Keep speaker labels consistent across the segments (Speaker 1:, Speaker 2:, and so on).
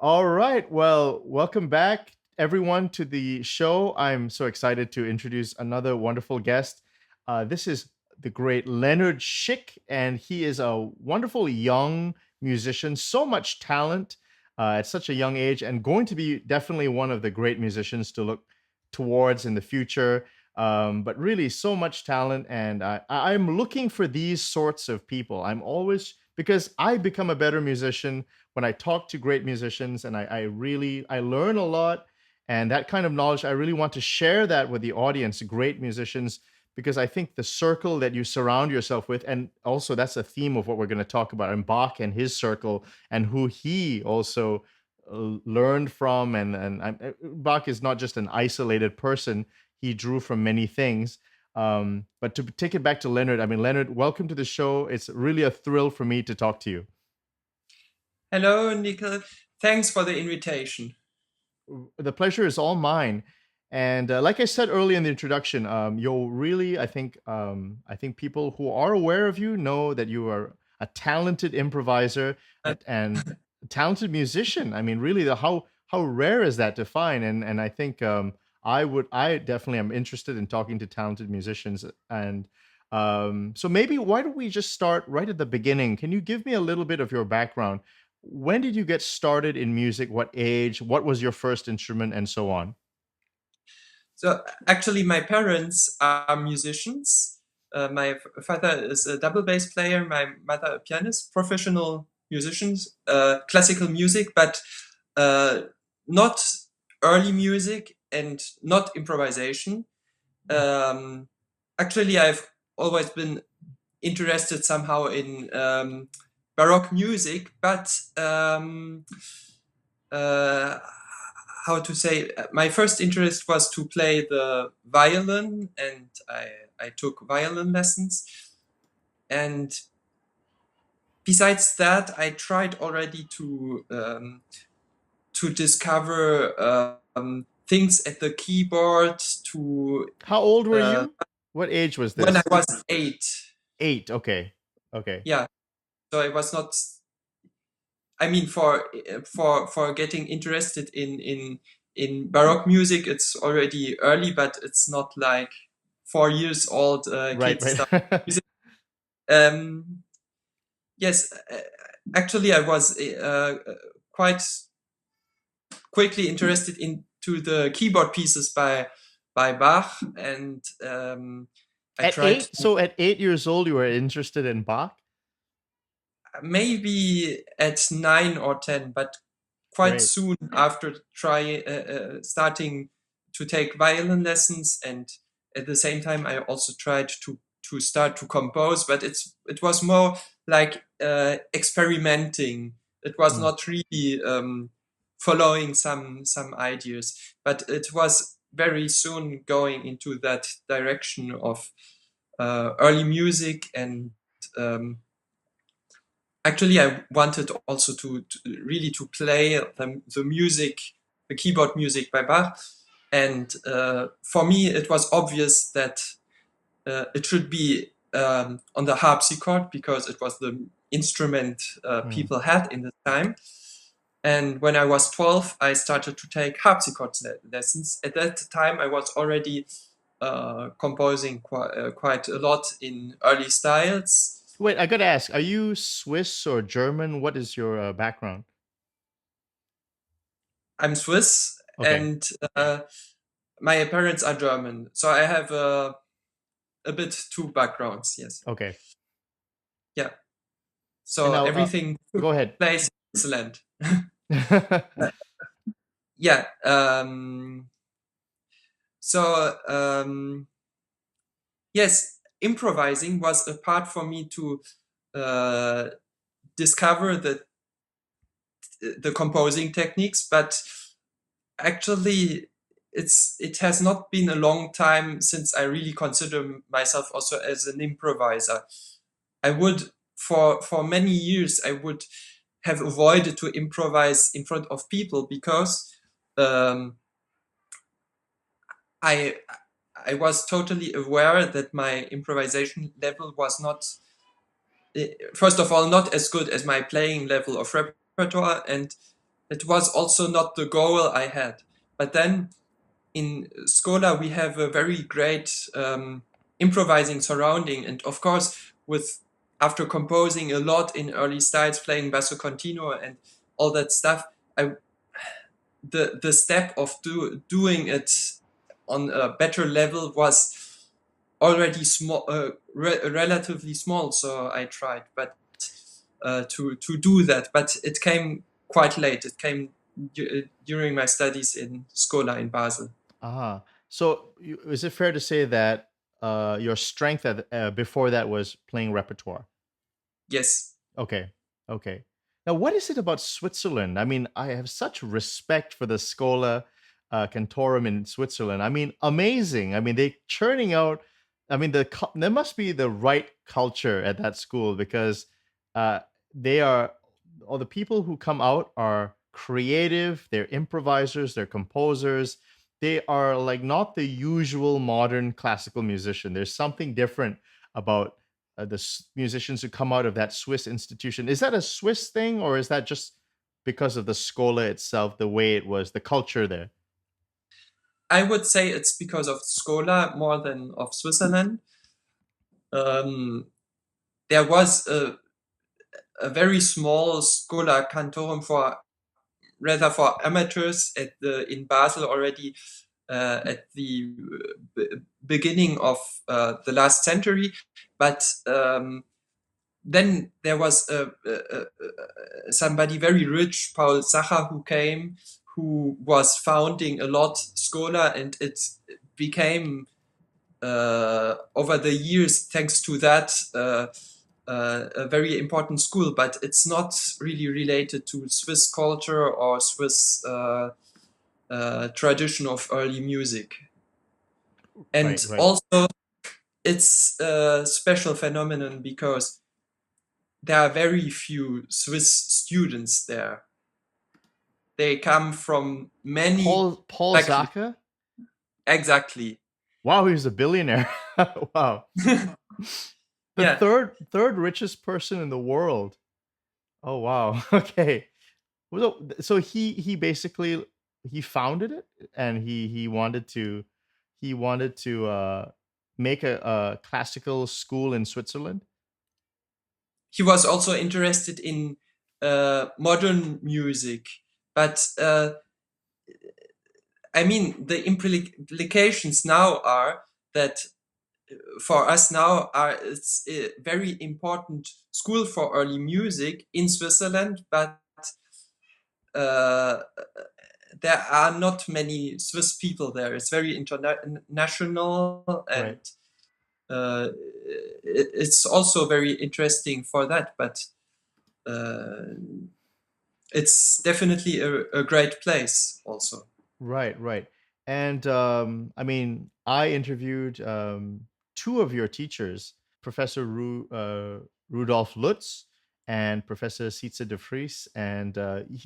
Speaker 1: All right. Well, welcome back, everyone, to the show. I'm so excited to introduce another wonderful guest. This is the great Leonard Schick, and he is a wonderful young musician, so much talent at such a young age, and going to be definitely one of the great musicians to look towards in the future. But really, so much talent, and I'm looking for these sorts of people. I'm always because I become a better musician when I talk to great musicians, and I learn a lot, and that kind of knowledge I really want to share that with the audience, great musicians, because I think the circle that you surround yourself with, and also that's a theme of what we're going to talk about, and Bach and his circle, and who he also learned from, and Bach is not just an isolated person; he drew from many things. But to take it back to Leonard, I mean, Leonard, welcome to the show. It's really a thrill for me to talk to you.
Speaker 2: Hello, Nicolas. Thanks for the invitation.
Speaker 1: The pleasure is all mine. And like I said earlier in the introduction, you'll really, I think people who are aware of you know that you are a talented improviser
Speaker 2: Uh,
Speaker 1: and a talented musician. I mean, really, how rare is that to find? And I think I definitely am interested in talking to talented musicians. And so maybe why don't we just start right at the beginning? Can you give me a little bit of your background? When did you get started in music? What age? What was your first instrument, and so on?
Speaker 2: so actually, my parents are musicians. My father is a double bass player. My mother a pianist, professional musicians, classical music, but uh, not early music and not improvisation. Um, Actually, I've always been interested somehow in Baroque music, but uh, how to say, my first interest was to play the violin, and I took violin lessons. And besides that, I tried already to discover things at the keyboard. To
Speaker 1: How old were
Speaker 2: uh,
Speaker 1: you? What age was
Speaker 2: When I
Speaker 1: this?
Speaker 2: was 8,
Speaker 1: 8. Okay. Okay.
Speaker 2: yeah. So I was not. I mean, for getting interested in Baroque music, it's already early, but it's not like 4 years old
Speaker 1: Right,
Speaker 2: kids
Speaker 1: right.
Speaker 2: start music. Um, yes, actually, I was quite quickly interested into the keyboard pieces by Bach, and I
Speaker 1: At
Speaker 2: tried
Speaker 1: 8,
Speaker 2: to,
Speaker 1: so at 8 years old, you were interested in Bach?
Speaker 2: maybe at 9 or 10, but quite
Speaker 1: Great.
Speaker 2: soon after starting to take violin lessons, and at the same time I also tried to start to compose, but it was more like experimenting. It was
Speaker 1: Mm.
Speaker 2: not really following some ideas, but it was very soon going into that direction of early music. And um, actually I wanted also to really to play the music, the keyboard music by Bach. And for me it was obvious that it should be on the harpsichord, because it was the instrument
Speaker 1: Mm.
Speaker 2: people had in the time. And when I was 12, I started to take harpsichord lessons. At that time I was already composing quite a lot in early styles.
Speaker 1: Wait, I gotta ask, are you Swiss or German? What is your background?
Speaker 2: I'm Swiss,
Speaker 1: Okay.
Speaker 2: and my parents are German, so I have a bit two backgrounds. Yes,
Speaker 1: Okay.
Speaker 2: yeah.
Speaker 1: And
Speaker 2: So
Speaker 1: now,
Speaker 2: everything took
Speaker 1: go ahead.
Speaker 2: place in Switzerland. Yeah. So yes, improvising was a part for me to uh, discover the composing techniques, but actually it has not been a long time since I really consider myself also as an improviser. I would, for many years I would have avoided to improvise in front of people, because um, I I was totally aware that my improvisation level was not, first of all, not as good as my playing level of repertoire, and it was also not the goal I had. But then in Schola, we have a very great improvising surrounding. And of course, after composing a lot in early styles, playing basso continuo and all that stuff, the step of doing it on a better level was already small, relatively small. So I tried, but to do that, but it came quite late. It came during my studies in Schola in Basel.
Speaker 1: So is it fair to say that your strength before that was playing repertoire?
Speaker 2: Yes.
Speaker 1: Okay. Okay. Now, what is it about Switzerland? I mean, I have such respect for the Schola Cantorum in Switzerland. I mean, amazing. I mean, they churning out. I mean, there must be the right culture at that school because they are all the people who come out are creative. They're improvisers. They're composers. They are like not the usual modern classical musician. There's something different about musicians who come out of that Swiss institution. Is that a Swiss thing, or is that just because of the Schola itself, the way it was, the culture there?
Speaker 2: I would say it's because of Schola more than of Switzerland. There was a very small Schola Cantorum for amateurs in Basel already at the beginning of the last century, but then there was somebody very rich, Paul Sacher, who was founding a lot Schola, and it became over the years, thanks to that, a very important school, but it's not really related to Swiss culture or Swiss tradition of early music. And
Speaker 1: Right.
Speaker 2: also, it's a special phenomenon because there are very few Swiss students there. They come from many
Speaker 1: Paul
Speaker 2: faculties.
Speaker 1: Sacher?
Speaker 2: Exactly.
Speaker 1: Wow, he was a billionaire. Wow. The
Speaker 2: Yeah.
Speaker 1: third richest person in the world. Oh wow. Okay. So he basically he founded it, and he wanted to make a classical school in Switzerland.
Speaker 2: He was also interested in modern music, but I mean, the implications now are that for us now it's a very important school for early music in Switzerland, but there are not many Swiss people there. It's very international, and it's also very interesting for that, but it's definitely a great place also.
Speaker 1: Right. And I mean, I interviewed two of your teachers, Professor Rudolf Lutz and Professor Sietze de Vries, and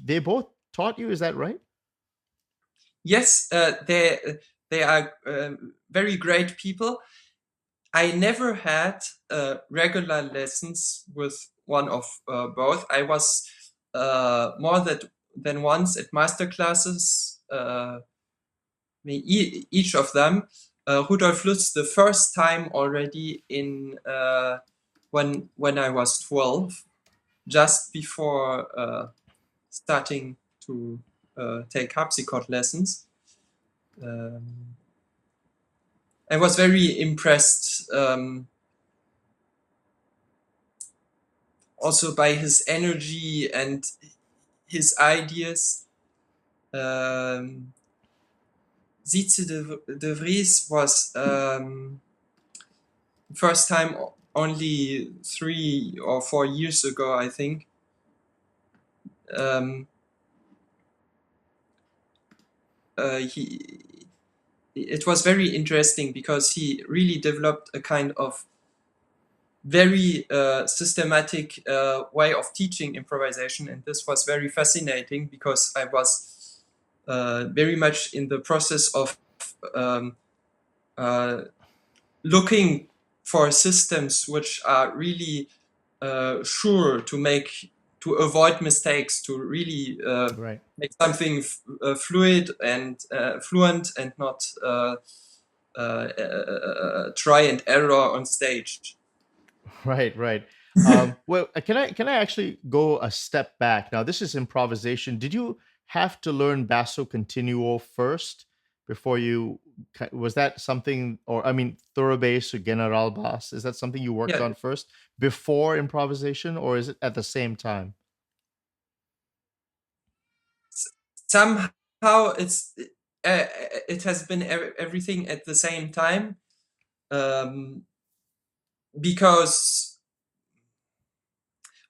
Speaker 1: they both taught you. Is that right?
Speaker 2: Yes, they are very great people. I never had regular lessons with one of both. I was more than once at masterclasses, each of them. Rudolf Lutz the first time already in when I was 12, just before starting to take harpsichord lessons. I was very impressed also by his energy and his ideas. Sietze de Vries was first time only 3 or 4 years ago, I think. It was very interesting because he really developed a kind of very systematic way of teaching improvisation, and this was very fascinating because I was very much in the process of looking for systems which are really sure to to avoid mistakes, to really
Speaker 1: Right.
Speaker 2: make something fluid and fluent, and not try and error on stage.
Speaker 1: Right, right. Well, can I actually go a step back? Now, this is improvisation. Did you have to learn basso continuo first before you was that something, or I mean, thoroughbass or general bass? Is that something you worked
Speaker 2: Yeah,
Speaker 1: on first before improvisation, or is it at the same time?
Speaker 2: somehow it has been everything at the same time, because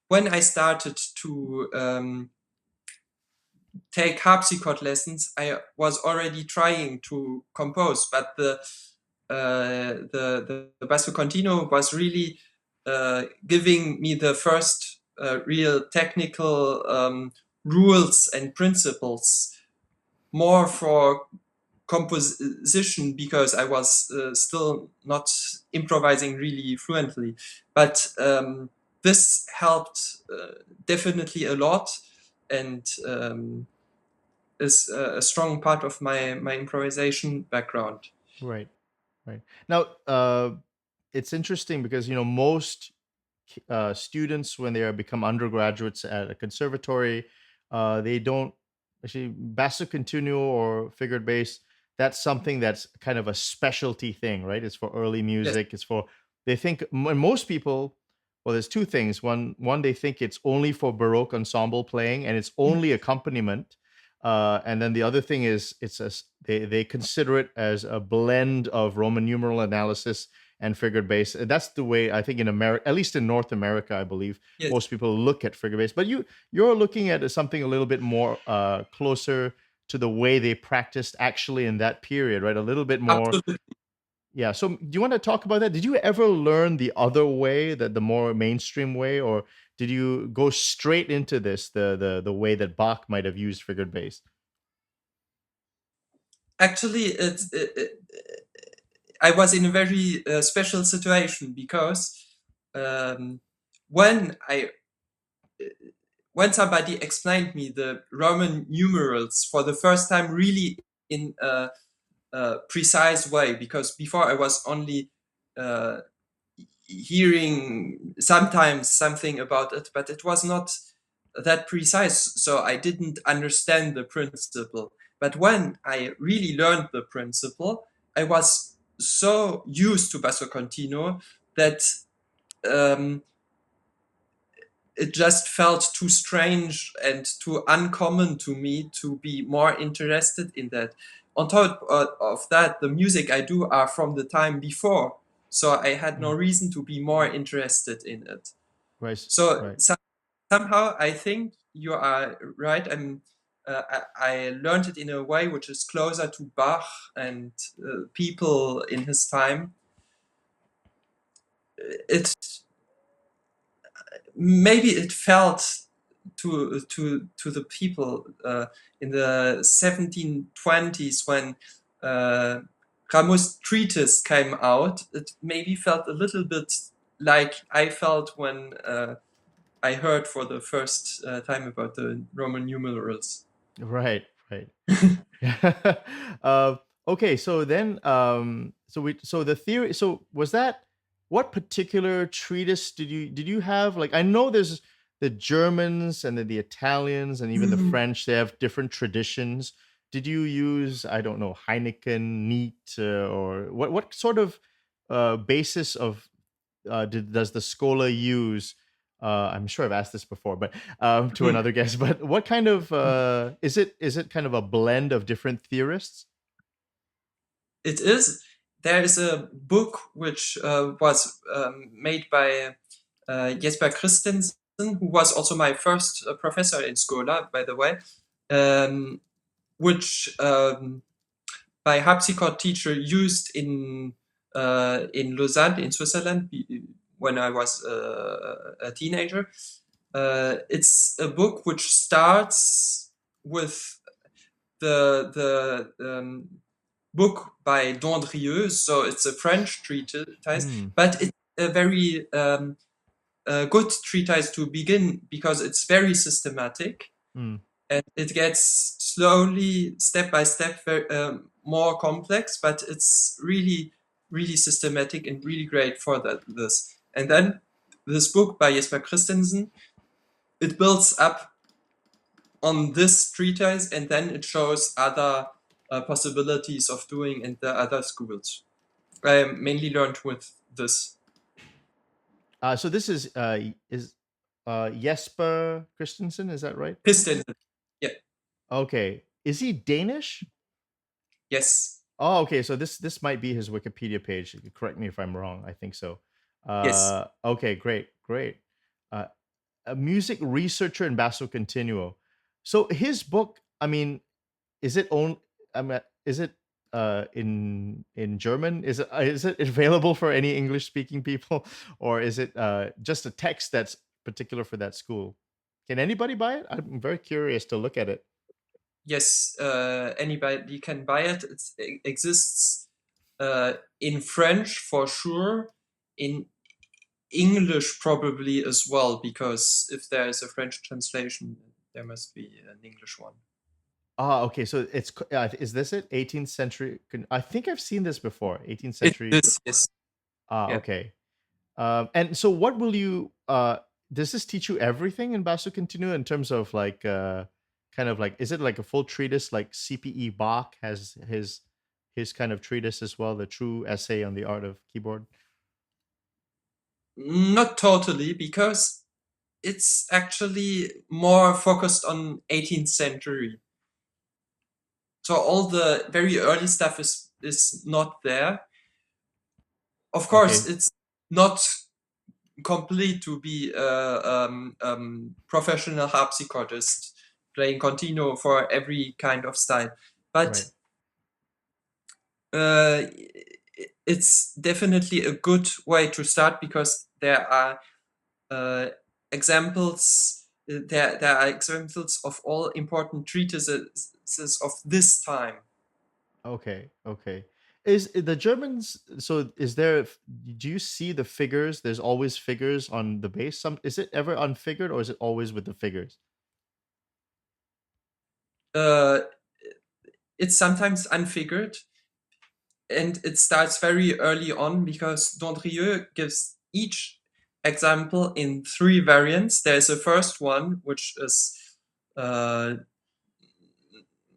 Speaker 2: when I started to take harpsichord lessons, I was already trying to compose, but the basso continuo was really giving me the first real technical rules and principles, more for composition, because I was still not improvising really fluently. But this helped definitely a lot, and is a strong part of my improvisation background.
Speaker 1: Right, right. Now, it's interesting because most students, when they are become undergraduates at a conservatory, they don't actually basso continuo or figured bass. That's something that's kind of a specialty thing, right? It's for early
Speaker 2: Yes.
Speaker 1: music. It's for they think most people. Well, there's two things. One they think it's only for Baroque ensemble playing and it's only accompaniment. And then the other thing is they consider it as a blend of Roman numeral analysis and figured bass. That's the way I think in America, at least in North America, I believe
Speaker 2: Yes,
Speaker 1: most people look at figured bass. But you're looking at something a little bit more closer to the way they practiced actually in that period, right? A little bit more.
Speaker 2: absolutely.
Speaker 1: Yeah. So do you want to talk about that? Did you ever learn the other way, the more mainstream way, or did you go straight into this, the way that Bach might have used figured bass?
Speaker 2: Actually, I was in a very special situation, because um, when I when somebody explained me the Roman numerals for the first time, really in a precise way, because before I was only uh, hearing sometimes something about it, but it was not that precise, so I didn't understand the principle. But when I really learned the principle, I was so used to basso continuo that um, it just felt too strange and too uncommon to me to be more interested in that. On top of that, the music I do are from the time before, so I had no
Speaker 1: Mm,
Speaker 2: reason to be more interested in it.
Speaker 1: right,
Speaker 2: So
Speaker 1: right.
Speaker 2: somehow I think you are right. I learned it in a way which is closer to Bach and people in his time. It maybe it felt to the people in the 1720s, when Ramus' treatise came out. It maybe felt a little bit like I felt when I heard for the first time about the Roman numerals.
Speaker 1: Right, right. uh, okay, so then, so the theory. So was that what particular treatise did you have? Like, I know there's the Germans and then the Italians and even the French. They have different traditions. Did you use, I don't know, Heineken, Neat, or what sort of basis of does the Schola use? I'm sure I've asked this before, but to another guest. But what kind of is it? Is it kind of a blend of different theorists?
Speaker 2: It is. There is a book which was made by Jesper Christensen, who was also my first professor in Schola, by the way, which my harpsichord teacher used in Lausanne, in Switzerland, when I was a teenager. It's a book which starts with the book by Dandrieu, so it's a French treatise,
Speaker 1: Hmm.
Speaker 2: but it's a very a good treatise to begin because it's very systematic.
Speaker 1: Mm.
Speaker 2: And it gets slowly, step by step, more complex, but it's really, really systematic and really great for this. And then this book by Jesper Christensen, it builds up on this treatise, and then it shows other possibilities of doing in the other schools. I mainly learned with this.
Speaker 1: So this is Jesper Christensen, is that right?
Speaker 2: Christensen, yeah,
Speaker 1: Okay. Is he Danish?
Speaker 2: yes,
Speaker 1: Oh, okay. So this might be his Wikipedia page. Correct me if I'm wrong. I think so.
Speaker 2: yes.
Speaker 1: Okay, great. Uh, a music researcher in basso continuo. So his book, I mean, is it on? Is it in German? Is it available for any English speaking people, or is it just a text that's particular for that school? Can anybody buy it? I'm very curious to look at it.
Speaker 2: Yes, anybody can buy it. It exists in French for sure, in English probably as well, because if there is a French translation, there must be an English one.
Speaker 1: Ah, okay. So it's is this it? 18th century. I think I've seen this before. 18th century.
Speaker 2: This, yes.
Speaker 1: Ah,
Speaker 2: Yeah.
Speaker 1: okay. And so what will you does this teach you everything in basso continuo in terms of like kind of like, is it like a full treatise like CPE Bach has his kind of treatise as well, the true essay on the art of keyboard?
Speaker 2: Not totally, because it's actually more focused on 18th century. So all the very early stuff is not there. Of course,
Speaker 1: Okay.
Speaker 2: it's not complete to be a professional harpsichordist playing continuo for every kind of style, but it's definitely a good way to start, because there are examples. There are examples of all important treatises of this time.
Speaker 1: Okay. Is the Germans, so is there, do you see the figures? There's always figures on the bass. Is it ever unfigured, or is it always with the figures?
Speaker 2: It's sometimes unfigured, and it starts very early on, because Dandrieu gives each example in 3 variants. There's a first one, which is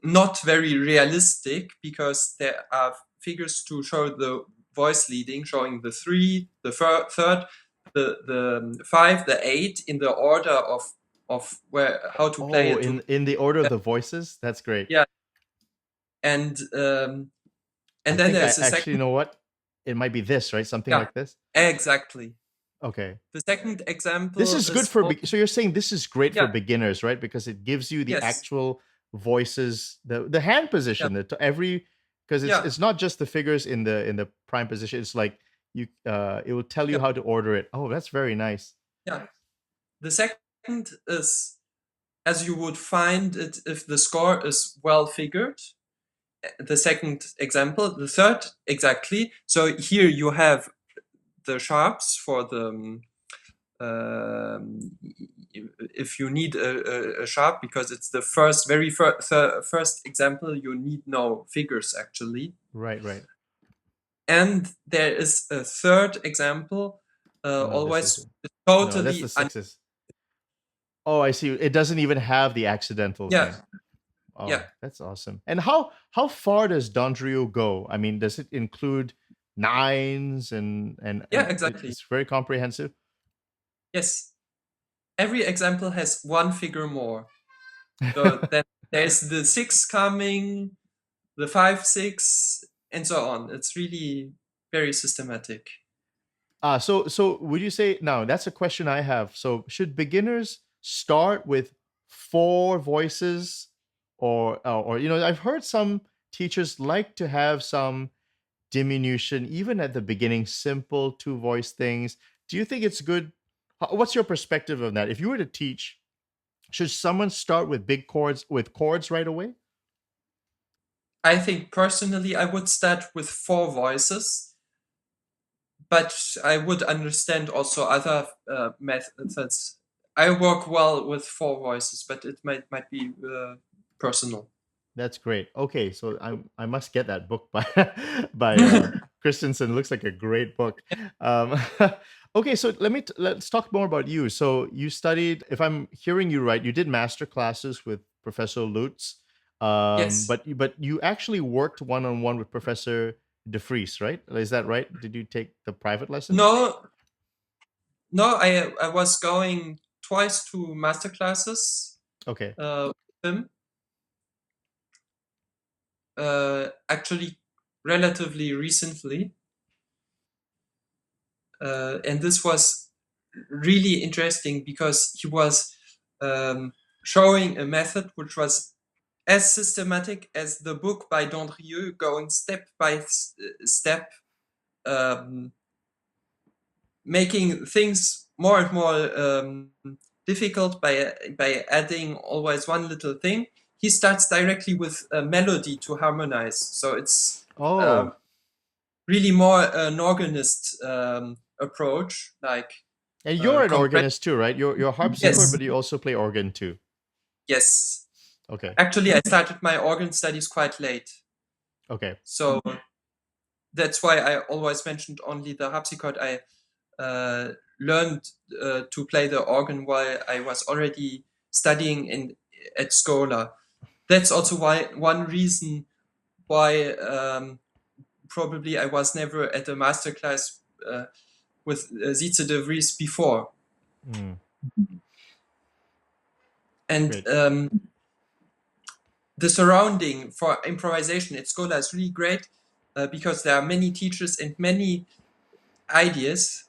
Speaker 2: not very realistic, because there are figures to show the voice leading, showing the 3, the third, the 5, the 8 in the order of where how to play it.
Speaker 1: In the order of the voices. That's great.
Speaker 2: Yeah, and then there's a
Speaker 1: actually, you
Speaker 2: second.
Speaker 1: know what? It might be this, right? Something
Speaker 2: Yeah,
Speaker 1: like this.
Speaker 2: exactly.
Speaker 1: Okay.
Speaker 2: The second example.
Speaker 1: This is good for. So you're saying this is great for
Speaker 2: Yeah.
Speaker 1: beginners, right? Because it gives you the
Speaker 2: Yes.
Speaker 1: actual voices, the hand position, because it's not just the figures in the prime position. It's like it will tell you how to order it. Oh, that's very nice.
Speaker 2: Yeah. The second is, as you would find it if the score is well figured. The second example. The third, exactly. So here you have the sharps for the if you need a sharp, because it's the very first example, you need no figures actually.
Speaker 1: Right.
Speaker 2: And there is a third example, always totally.
Speaker 1: No, that's the sixes. Oh, I see. It doesn't even have the accidental thing. Oh, yeah, that's awesome. And how far does Dandrieu go? I mean, does it include nines and
Speaker 2: yeah, exactly.
Speaker 1: It's very comprehensive.
Speaker 2: Yes, every example has one figure more. So then there's the 6 coming, the 5, 6, and so on. It's really very systematic.
Speaker 1: So would you say, now that's a question I have. So should beginners start with 4 voices, or I've heard some teachers like to have some diminution even at the beginning, simple 2 voice things. Do you think it's good? What's your perspective on that? If you were to teach, should someone start with big chords, right away?
Speaker 2: I think personally I would start with 4 voices, but I would understand also other methods. I work well with four voices, but it might be personal.
Speaker 1: That's great. Okay, so I must get that book by by Christensen. Looks like a great book. Um, okay, so let's talk more about you. So you studied, if I'm hearing you right, you did master classes with Professor Lutz,
Speaker 2: Yes.
Speaker 1: but you actually worked one on one with Professor De Vries, right? Is that right? Did you take the private lessons?
Speaker 2: No, no, I was going twice to masterclasses
Speaker 1: Okay.
Speaker 2: with him. Actually, relatively recently, and this was really interesting because he was showing a method which was as systematic as the book by Dandrieu, going step by step, um, making things more and more difficult by adding always one little thing. He starts directly with a melody to harmonize, so it's
Speaker 1: Oh,
Speaker 2: really more an organist approach, like
Speaker 1: and you're an
Speaker 2: compress.
Speaker 1: organist too, right? You're a harpsichord,
Speaker 2: Yes,
Speaker 1: but you also play organ too.
Speaker 2: yes.
Speaker 1: Okay.
Speaker 2: Actually, I started my organ studies quite late,
Speaker 1: Okay.
Speaker 2: so that's why I always mentioned only the harpsichord. I learned to play the organ while I was already studying at Schola. That's also why one reason why probably I was never at a masterclass with Sietze de Vries before.
Speaker 1: Mm,
Speaker 2: And
Speaker 1: great.
Speaker 2: the surrounding for improvisation at Schola is really great because there are many teachers and many ideas.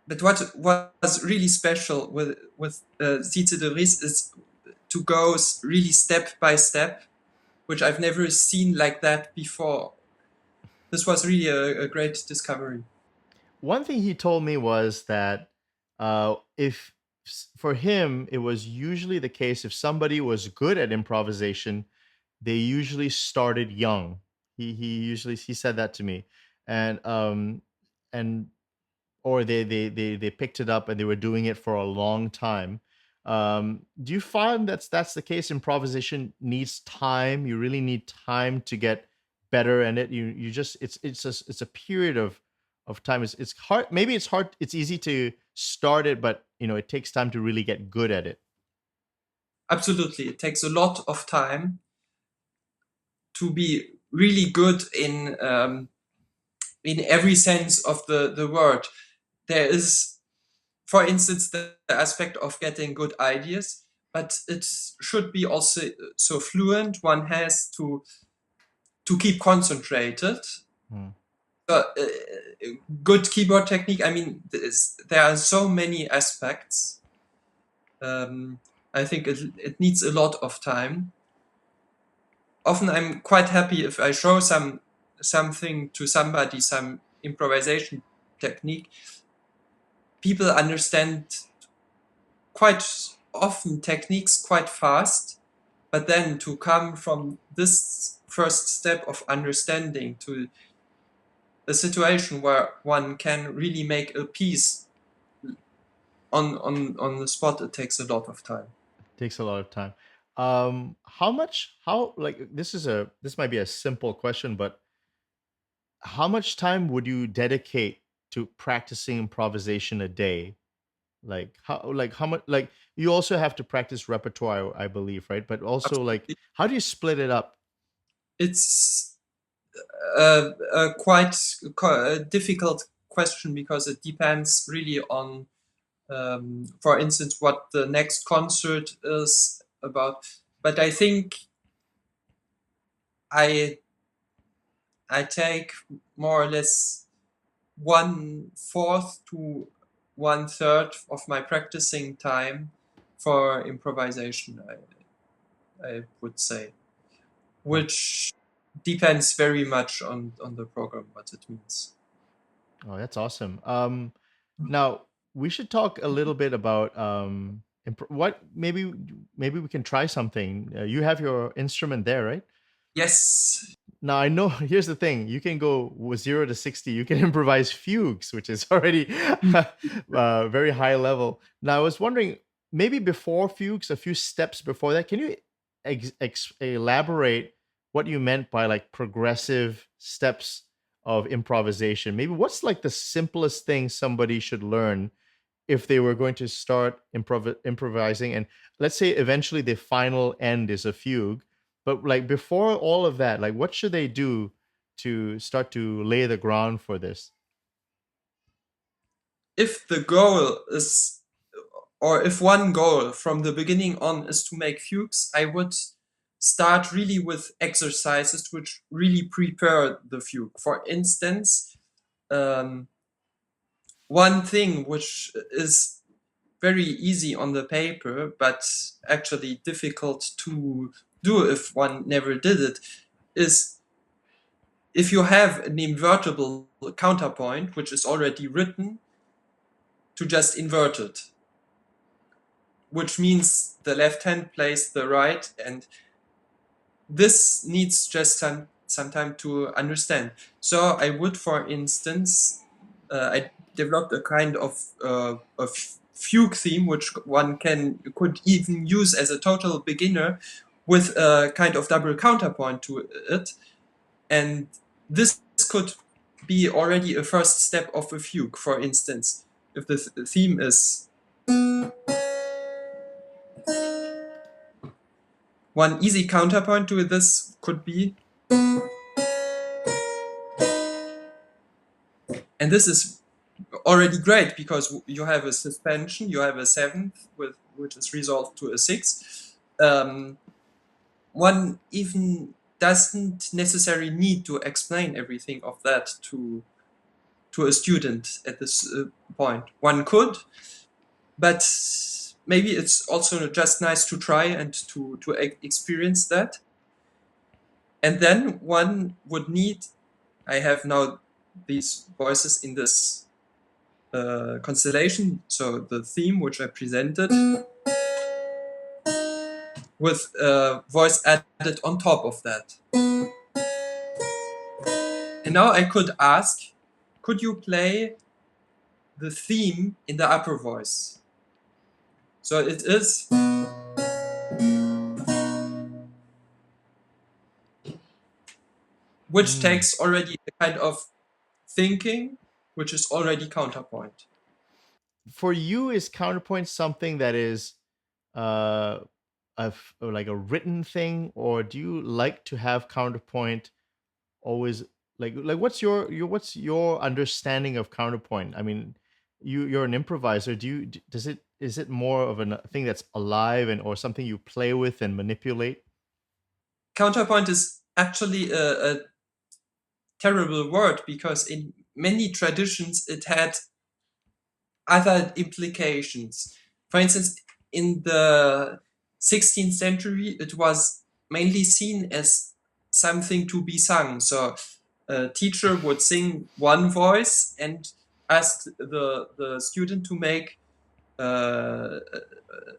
Speaker 2: But what was really special with Sietze de Vries is to go really step by step, which I've never seen like that before. This was really a great discovery.
Speaker 1: One thing he told me was that if for him it was usually the case if somebody was good at improvisation, they usually started young. He said that to me, and and or they picked it up and they were doing it for a long time. Do you find that's the case? Improvisation needs time. You really need time to get better in it. You just it's a period of time. It's hard. Maybe it's hard. It's easy to start it, but it takes time to really get good at it.
Speaker 2: Absolutely, it takes a lot of time to be really good in every sense of the word. There is, for instance, the aspect of getting good ideas, but it should be also so fluent. One has to keep concentrated.
Speaker 1: Hmm.
Speaker 2: Good keyboard technique. I mean, there are so many aspects. I think it needs a lot of time. Often, I'm quite happy if I show something to somebody, some improvisation technique. People understand quite often techniques quite fast, but then to come from this first step of understanding to a situation where one can really make a piece on the spot, it takes a lot of time.
Speaker 1: Takes a lot of time. How like this might be a simple question, but how much time would you dedicate to practicing improvisation a day? How much, like, you also have to practice repertoire, I believe, right? But also, like,
Speaker 2: Absolutely.
Speaker 1: how do you split it up?
Speaker 2: It's a quite difficult question because it depends really on, for instance, what the next concert is about. But I think I I take more or less 1/4 to 1/3 of my practicing time for improvisation. I would say,
Speaker 1: Oh,
Speaker 2: which depends very much on the program, what it means.
Speaker 1: oh, that's awesome. Now we should talk a little bit about what maybe we can try something. You have your instrument there, right?
Speaker 2: Yes.
Speaker 1: Now I know here's the thing: you can go with 0 to 60. You can improvise fugues, which is already very high level. Now I was wondering, maybe before fugues, a few steps before that, can you elaborate what you meant by like progressive steps of improvisation? Maybe what's like the simplest thing somebody should learn if they were going to start improvising, and let's say eventually the final end is a fugue, but like before all of that, like what should they do to start to lay the ground for this?
Speaker 2: If the goal is, or if one goal from the beginning on is to make fugues, I would start really with exercises which really prepare the fugue. For instance, one thing which is very easy on the paper, but actually difficult to do if one never did it, is if you have an invertible counterpoint, which is already written, to just invert it, which means the left hand plays the right, and this needs just some time to understand. So I would, for instance, I developed a kind of a fugue theme, which one could even use as a total beginner, with a kind of double counterpoint to it, and this could be already a first step of a fugue. For instance, if the theme is one easy counterpoint to this could be, and this is already great because you have a suspension, you have a seventh which is resolved to a sixth. One even doesn't necessarily need to explain everything of that to a student at this point. One could, but maybe it's also just nice to try and to experience that. And then one would need, I have now these voices in this constellation, so the theme which I presented, with a voice added on top of that. And now I could ask, could you play the theme in the upper voice? So it is, which takes already a kind of thinking, which is already counterpoint.
Speaker 1: For you, is counterpoint something that is like a written thing, or do you like to have counterpoint always like what's your understanding of counterpoint? I mean, you're an improviser. Is it more of a thing that's alive and or something you play with and manipulate?
Speaker 2: Counterpoint is actually a terrible word, because in many traditions it had other implications. For instance, in the 16th century, it was mainly seen as something to be sung. So a teacher would sing one voice and ask the student to make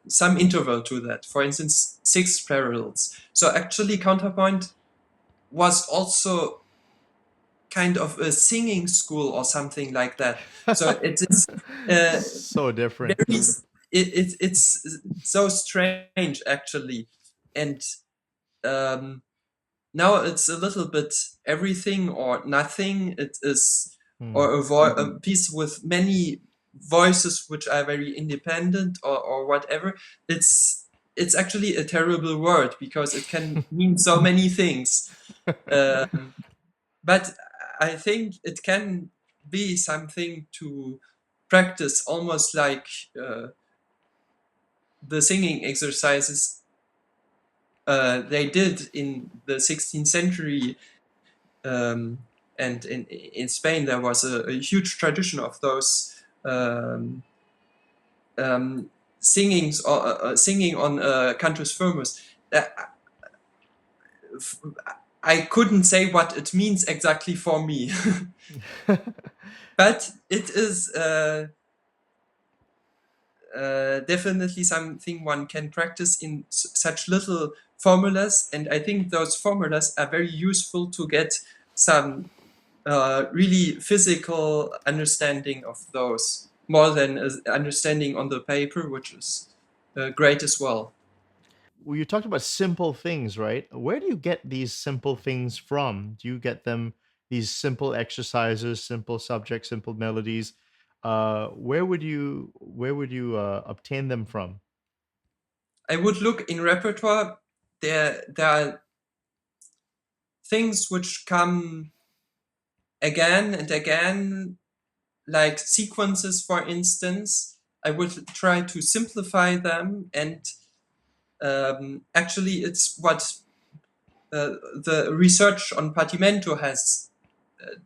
Speaker 2: some interval to that. For instance, 6 parallels. So actually, counterpoint was also kind of a singing school or something like that. So it is
Speaker 1: so different.
Speaker 2: It's so strange actually, and now it's a little bit everything or nothing. It is or a piece with many voices which are very independent or whatever. It's actually a terrible word because it can mean so many things. But I think it can be something to practice, almost like the singing exercises they did in the 16th century. And in Spain, there was a huge tradition of those singing on cantus firmus. I couldn't say what it means exactly for me, but it is definitely something one can practice in such little formulas, and I think those formulas are very useful to get some really physical understanding of those, more than understanding on the paper, which is great as well.
Speaker 1: Well, you talked about simple things, right? Where do you get these simple things from? Do you get them, these simple exercises, simple subjects, simple melodies? Where would you obtain them from?
Speaker 2: I would look in repertoire. There are things which come again and again, like sequences, for instance. I would try to simplify them, and actually, it's what the research on Partimento has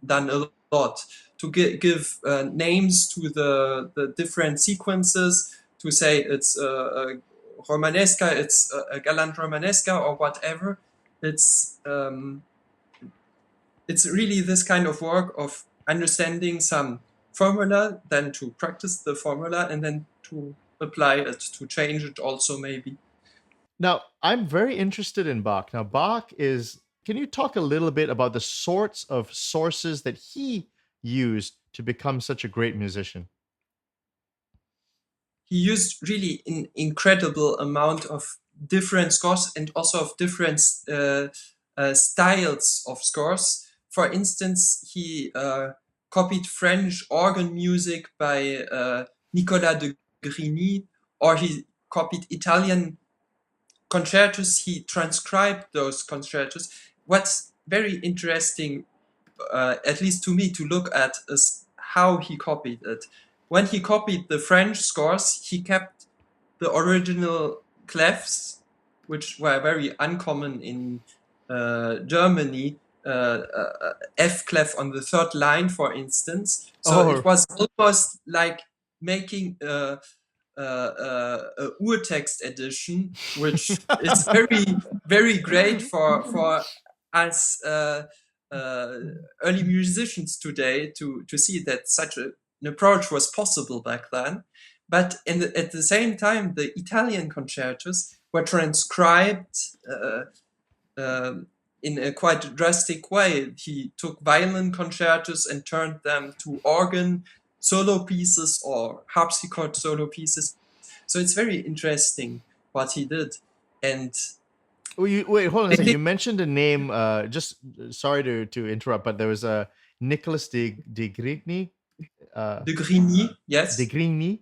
Speaker 2: done a lot to give names to the different sequences, to say it's a Romanesca, it's a Galant Romanesca, or whatever. It's really this kind of work of understanding some formula, then to practice the formula, and then to apply it, to change it also maybe.
Speaker 1: Now, I'm very interested in Bach. Now, Bach is, can you talk a little bit about the sorts of sources that he used to become such a great musician?
Speaker 2: He used really an incredible amount of different scores, and also of different styles of scores. For instance, he copied French organ music by Nicolas de Grigny, or he copied Italian concertos. He transcribed those concertos. What's very interesting, at least to me, to look at is how he copied it. When he copied the French scores, he kept the original clefs, which were very uncommon in Germany. F clef on the third line, for instance. So it was almost like making a urtext edition, which is very, very great for us early musicians today to see that such an approach was possible back then. But at the same time, the Italian concertos were transcribed in a quite drastic way. He took violin concertos and turned them to organ solo pieces or harpsichord solo pieces. So it's very interesting what he did. And
Speaker 1: wait, hold on a second. You mentioned a name. Just sorry to interrupt, but there was a Nicolas de Grigny.
Speaker 2: de Grigny, yes.
Speaker 1: De Grigny.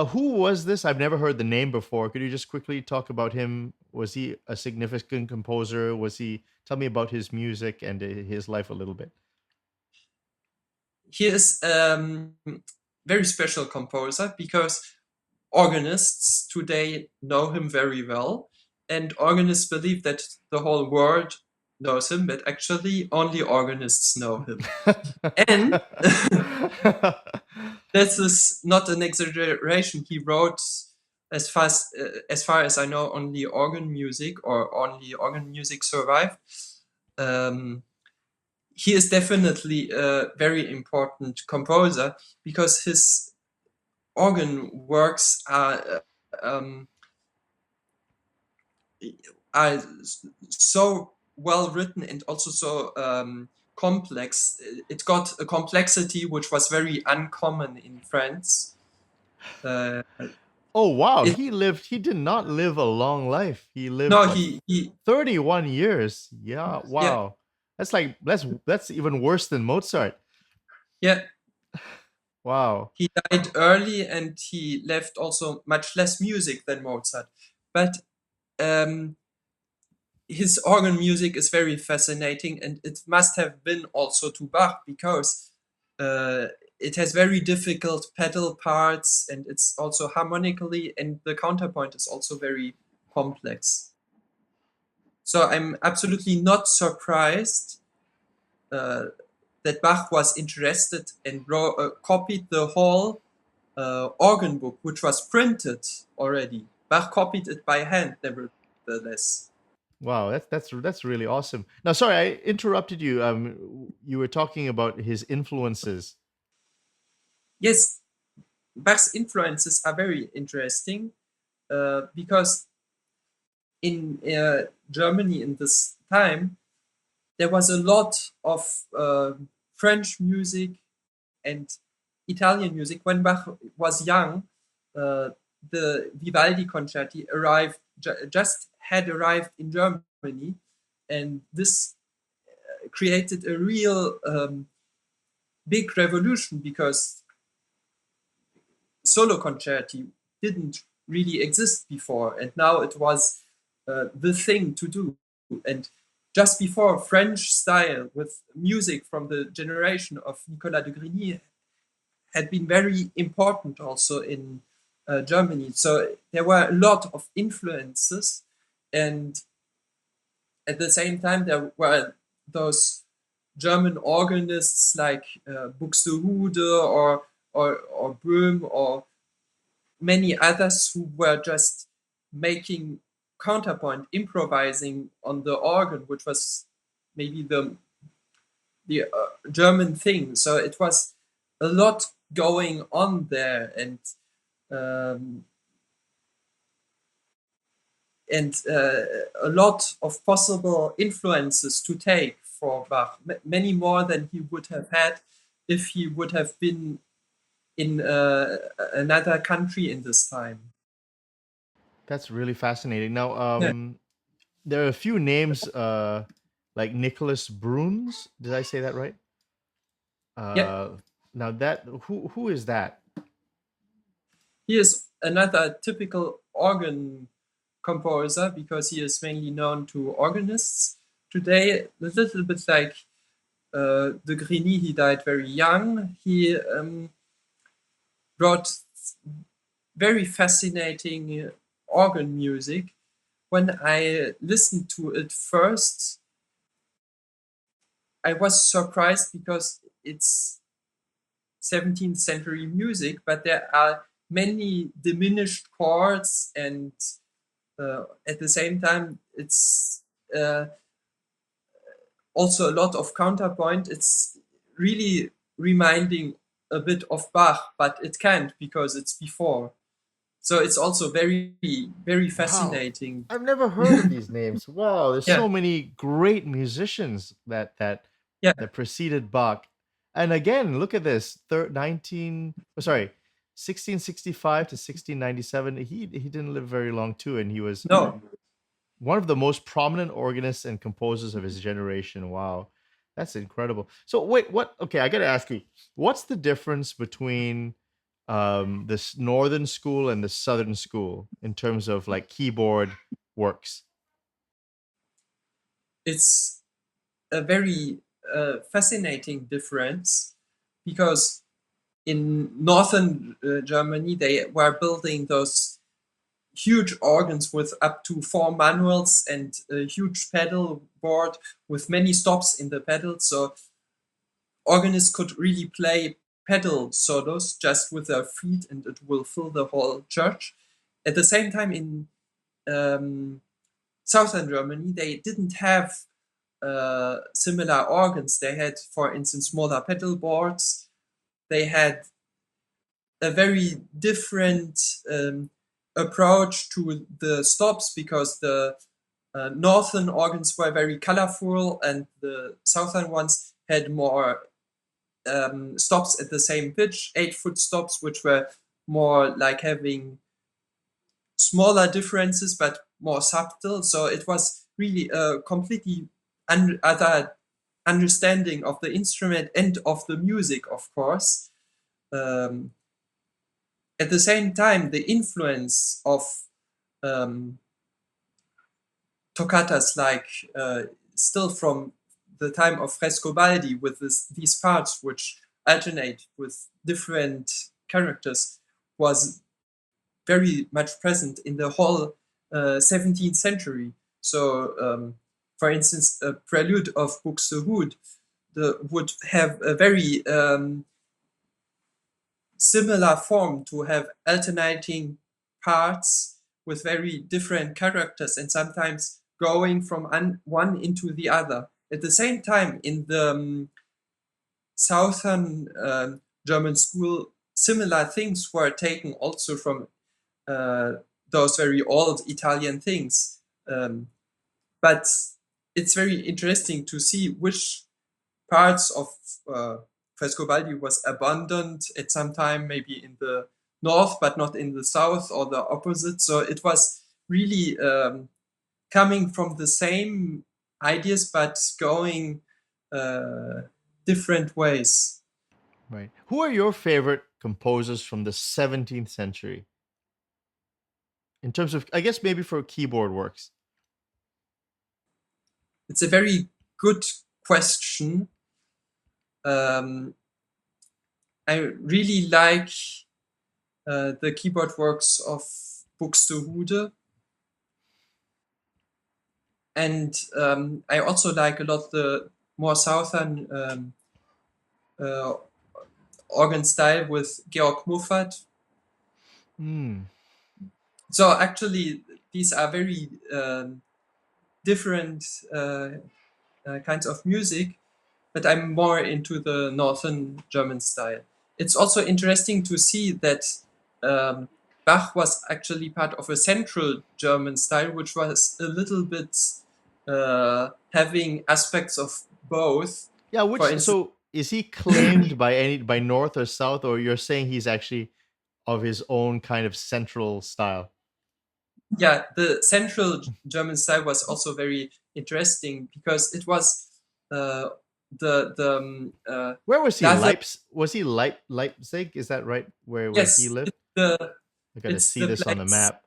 Speaker 1: Who was this? I've never heard the name before. Could you just quickly talk about him? Was he a significant composer? Tell me about his music and his life a little bit.
Speaker 2: He is very special composer, because organists today know him very well, and organists believe that the whole world knows him, but actually only organists know him. And this is not an exaggeration. He wrote, as far as I know, only organ music, or only organ music survived. He is definitely a very important composer, because his organ works are so well written, and also so complex. It got a complexity which was very uncommon in France.
Speaker 1: Oh wow, he did not live a long life. He lived
Speaker 2: No, he
Speaker 1: 31 years. Yeah, wow.
Speaker 2: Yeah.
Speaker 1: That's even worse than Mozart.
Speaker 2: Yeah.
Speaker 1: Wow.
Speaker 2: He died early, and he left also much less music than Mozart. But his organ music is very fascinating, and it must have been also to Bach, because it has very difficult pedal parts, and it's also harmonically, and the counterpoint is also very complex. So I'm absolutely not surprised that Bach was interested and copied the whole organ book, which was printed already. Bach copied it by hand, nevertheless.
Speaker 1: Wow, that's really awesome. Now, sorry, I interrupted you. You were talking about his influences.
Speaker 2: Yes, Bach's influences are very interesting because in Germany in this time, there was a lot of French music and Italian music. When Bach was young, the Vivaldi concerti just had arrived in Germany, and this created a real big revolution because solo concerti didn't really exist before, and now it was the thing to do. And just before, French style with music from the generation of Nicolas de Grigny had been very important also in Germany. So there were a lot of influences, and at the same time there were those German organists like Buxtehude or Böhm or many others who were just making counterpoint, improvising on the organ, which was maybe the German thing. So it was a lot going on there, and a lot of possible influences to take for Bach, many more than he would have had if he would have been in another country in this time.
Speaker 1: That's really fascinating. Now,
Speaker 2: Yeah.
Speaker 1: there are a few names like Nicolaus Bruhns. Did I say that right?
Speaker 2: Yeah,
Speaker 1: Now that who is that?
Speaker 2: he is another typical organ composer because he is mainly known to organists. Today, a little bit like de Grigny, he died very young. He wrote very fascinating organ music. When I listened to it first, I was surprised because it's 17th century music, but there are many diminished chords, and at the same time, it's also a lot of counterpoint. It's really reminding a bit of Bach, but it can't because it's before. So it's also very, very
Speaker 1: Wow,
Speaker 2: fascinating.
Speaker 1: I've never heard of these names. Wow, there's
Speaker 2: Yeah,
Speaker 1: so many great musicians
Speaker 2: yeah,
Speaker 1: that preceded Bach. And again, look at this: 1665 to 1697. He didn't live very long too, and he was
Speaker 2: no,
Speaker 1: one of the most prominent organists and composers of his generation. Wow, that's incredible. So wait, what? Okay, I got to ask you, what's the difference between this northern school and the southern school in terms of like keyboard works?
Speaker 2: it's a very fascinating difference because in northern Germany, they were building those huge organs with up to 4 manuals and a huge pedal board with many stops in the pedal. So organists could really play pedal solos just with their feet, and it will fill the whole church. At the same time, in um, southern Germany, they didn't have similar organs. They had, for instance, smaller pedal boards. They had a very different approach to the stops because the northern organs were very colorful and the southern ones had more stops at the same pitch, 8-foot stops, which were more like having smaller differences but more subtle. So it was really a completely other understanding of the instrument and of the music, of course. Um, at the same time, the influence of um, toccatas like still from the time of Frescobaldi with these parts which alternate with different characters was very much present in the whole 17th century. So, for instance, a prelude of Buxtehude would have a very similar form to have alternating parts with very different characters and sometimes going from one into the other. At the same time, in the southern German school, similar things were taken also from those very old Italian things. But it's very interesting to see which parts of Frescobaldi was abandoned at some time, maybe in the north, but not in the south, or the opposite. So it was really coming from the same ideas, but going different ways.
Speaker 1: Right. Who are your favorite composers from the 17th century? In terms of, I guess maybe for keyboard works.
Speaker 2: It's a very good question. I really like the keyboard works of Buxtehude. And I also like a lot the more southern organ style with Georg Muffat. So actually, these are very different kinds of music, but I'm more into the northern German style. It's also interesting to see that Bach was actually part of a central German style, which was a little bit having aspects of both.
Speaker 1: Yeah,
Speaker 2: For instance,
Speaker 1: so is he claimed by north or south, or you're saying he's actually of his own kind of central style?
Speaker 2: Yeah, the central German style was also very interesting because it was
Speaker 1: where was he?
Speaker 2: Lather.
Speaker 1: Was he Leipzig? Is that right? Where he
Speaker 2: Yes,
Speaker 1: lived?
Speaker 2: the
Speaker 1: I gotta
Speaker 2: it's
Speaker 1: see
Speaker 2: the
Speaker 1: this on the
Speaker 2: place.
Speaker 1: map.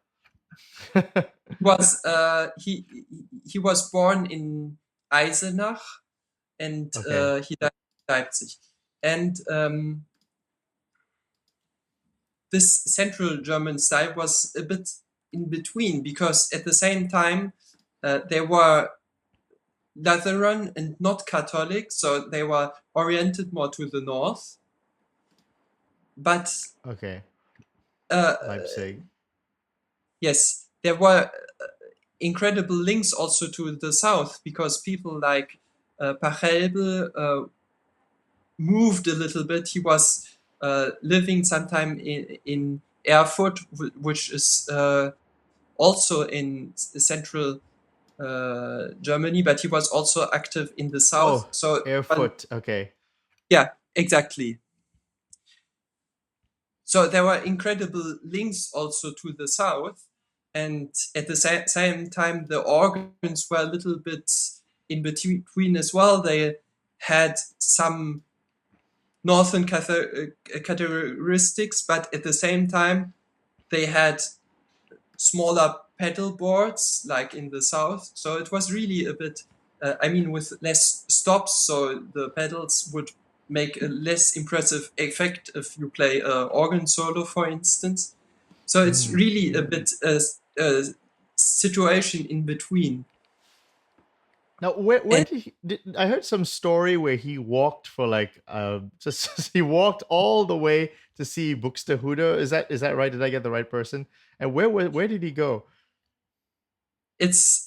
Speaker 2: He was born in Eisenach, and
Speaker 1: Okay.
Speaker 2: he died in Leipzig. And this central German style was a bit in between, because at the same time they were Lutheran and not Catholic, so they were oriented more to the north. But
Speaker 1: Okay.
Speaker 2: uh,
Speaker 1: Leipzig.
Speaker 2: yes, there were incredible links also to the south, because people like Pachelbel moved a little bit. He was living sometime in Erfurt, which is also in central Germany, but he was also active in the south.
Speaker 1: Oh,
Speaker 2: So
Speaker 1: Erfurt. Okay.
Speaker 2: yeah, exactly. So there were incredible links also to the south, and at the same time, the organs were a little bit in between as well. They had some northern characteristics, but at the same time, they had smaller pedal boards like in the south. So it was really a bit, with less stops, so the pedals would make a less impressive effect if you play an organ solo, for instance. So it's really a bit a situation in between.
Speaker 1: Now, where
Speaker 2: And
Speaker 1: did I heard some story where he walked for like just he walked all the way to see Buxtehude. Is that right? Did I get the right person? And where did he go?
Speaker 2: it's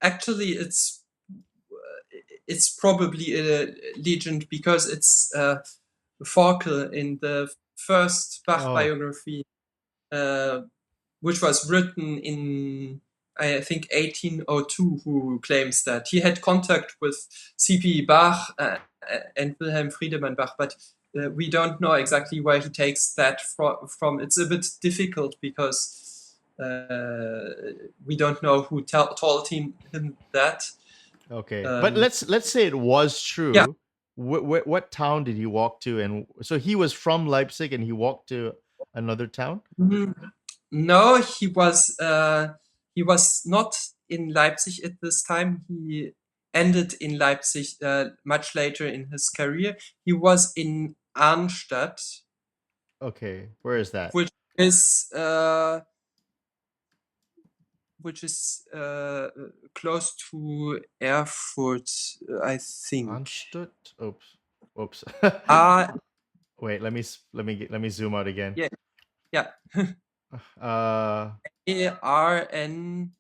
Speaker 2: actually it's probably a legend, because it's Forkel in the first Bach
Speaker 1: Oh,
Speaker 2: biography, which was written in, I think, 1802, who claims that he had contact with C.P. Bach and Wilhelm Friedemann Bach, but we don't know exactly where he takes that from. It's a bit difficult, because we don't know who told him that.
Speaker 1: okay. But let's say it was
Speaker 2: Yeah.
Speaker 1: true. What town did he walk to? And so he was from Leipzig, and he walked to another town.
Speaker 2: No, he was not in Leipzig at this time. He ended in Leipzig much later in his career. He was in Arnstadt,
Speaker 1: Okay, where is that?
Speaker 2: which is uh, which is close to Erfurt, I think.
Speaker 1: Arnstadt. Oops.
Speaker 2: Ah,
Speaker 1: Wait, let me zoom out again.
Speaker 2: yeah, yeah.
Speaker 1: Uh,
Speaker 2: Arnst.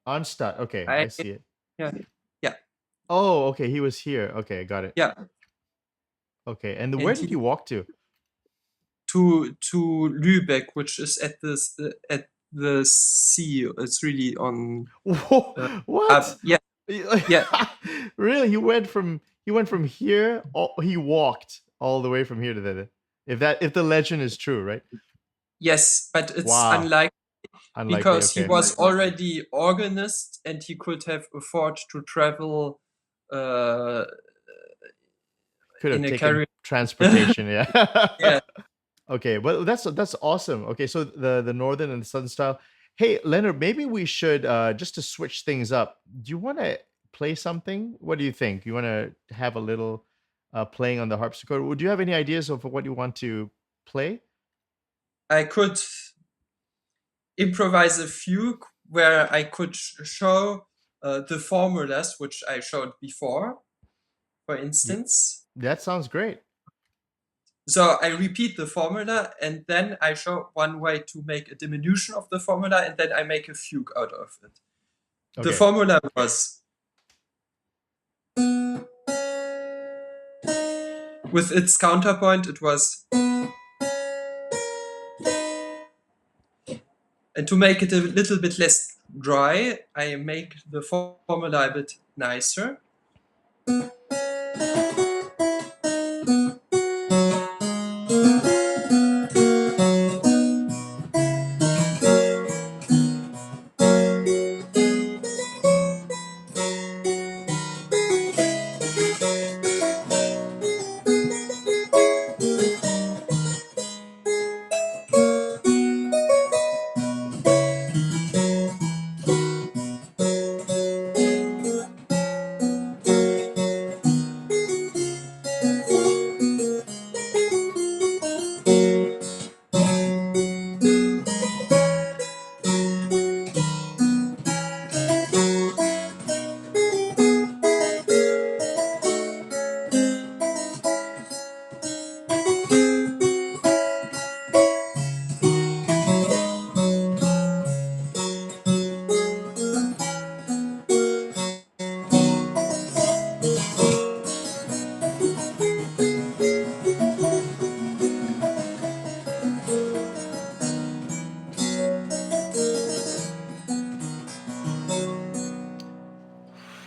Speaker 1: Arnstadt. Okay, I
Speaker 2: I
Speaker 1: see it.
Speaker 2: Yeah, yeah,
Speaker 1: Oh, okay, he was here. Okay, got it.
Speaker 2: yeah.
Speaker 1: Okay. And
Speaker 2: and
Speaker 1: where did you walk to?
Speaker 2: to Lübeck, which is at the sea. It's really on.
Speaker 1: Whoa, what?
Speaker 2: Yeah, yeah,
Speaker 1: Really? He went from here. He walked all the way from here to there. If the legend is true, right?
Speaker 2: yes, but it's
Speaker 1: Wow.
Speaker 2: unlike
Speaker 1: Unlikely.
Speaker 2: because he
Speaker 1: Okay.
Speaker 2: was already organist and he could have afforded to travel uh,
Speaker 1: Could have
Speaker 2: in a
Speaker 1: taken
Speaker 2: carrier.
Speaker 1: transportation. Yeah.
Speaker 2: Yeah,
Speaker 1: Okay, well that's awesome. Okay, so the northern and the southern style. Hey, Leonard, maybe we should just to switch things up. Do you want to play something? What do you think? You want to have a little playing on the harpsichord? Would you have any ideas of what you want to play?
Speaker 2: I could improvise a fugue where I could show the formulas which I showed before, for
Speaker 1: Yeah,
Speaker 2: instance.
Speaker 1: that sounds great.
Speaker 2: So I repeat the formula and then I show one way to make a diminution of the formula and then I make a fugue out of it. The
Speaker 1: Okay.
Speaker 2: formula was, with its counterpoint, it was, and to make it a little bit less dry, I make the formula a bit nicer.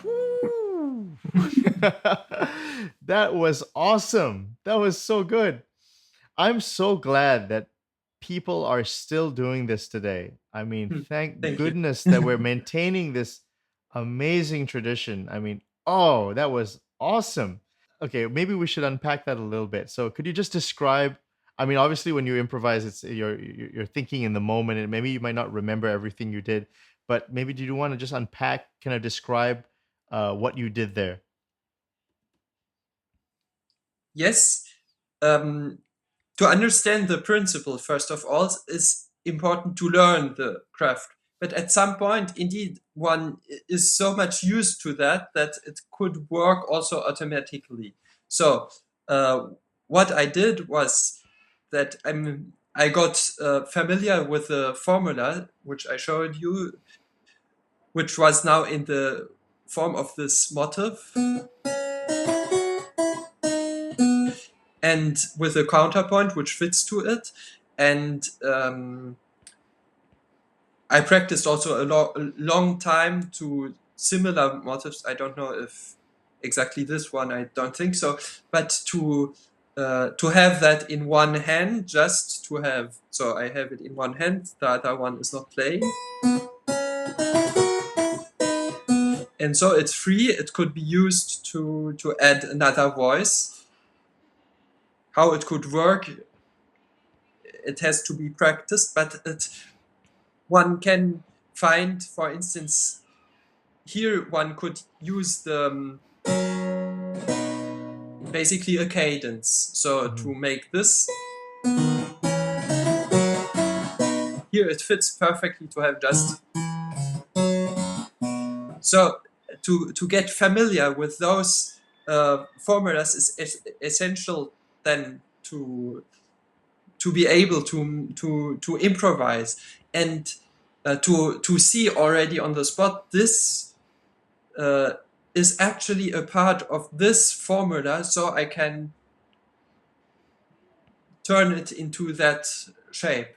Speaker 1: Whew. That was awesome. That was so good. I'm so glad that people are still doing this today. I mean, thank
Speaker 2: Thank you.
Speaker 1: goodness that we're maintaining this amazing tradition. I mean, oh, that was awesome. Okay, maybe we should unpack that a little bit. So, could you just describe? I mean, obviously, when you improvise, it's you're thinking in the moment, and maybe you might not remember everything you did. But maybe do you want to just unpack, kind of describe what you did there?
Speaker 2: Yes. To understand the principle, first of all, is important to learn the craft. But at some point, indeed, one is so much used to that it could work also automatically. So what I did was that I got familiar with the formula which I showed you, which was now in the form of this motive, and with a counterpoint which fits to it. And I practiced also a long time to similar motifs. I don't know if exactly this one, I don't think so, but to have that in one hand, just to have, so I have it in one hand, the other one is not playing. And so it's free, it could be used to add another voice. How it could work, it has to be practiced, but one can find, for instance, here one could use the basically a cadence. So to make this, here it fits perfectly to have just. So to get familiar with those formulas is essential then to be able to improvise and to see already on the spot this is actually a part of this formula, so I can turn it into that shape.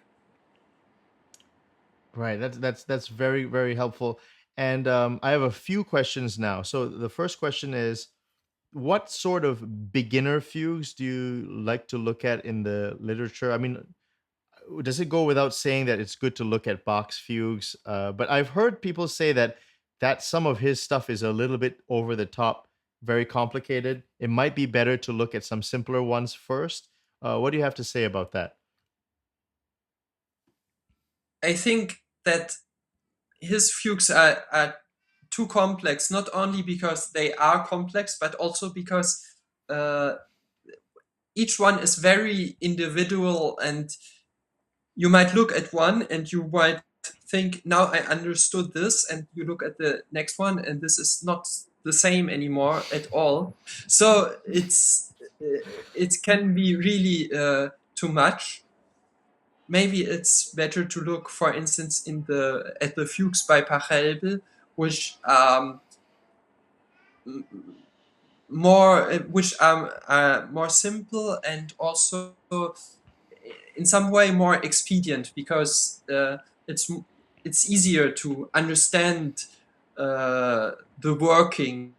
Speaker 1: Right. That's very, very helpful. And I have a few questions now. So the first question is, what sort of beginner fugues do you like to look at in the literature? I mean, does it go without saying that it's good to look at Bach's fugues? But I've heard people say that some of his stuff is a little bit over the top, very complicated. It might be better to look at some simpler ones first. What do you have to say about that?
Speaker 2: I think that his fugues are too complex, not only because they are complex, but also because each one is very individual, and you might look at one and you might think, now I understood this, and you look at the next one and this is not the same anymore at all. So it can be really too much. Maybe it's better to look, for instance, at the fugues by Pachelbel, which are more simple and also in some way more expedient, because it's easier to understand the working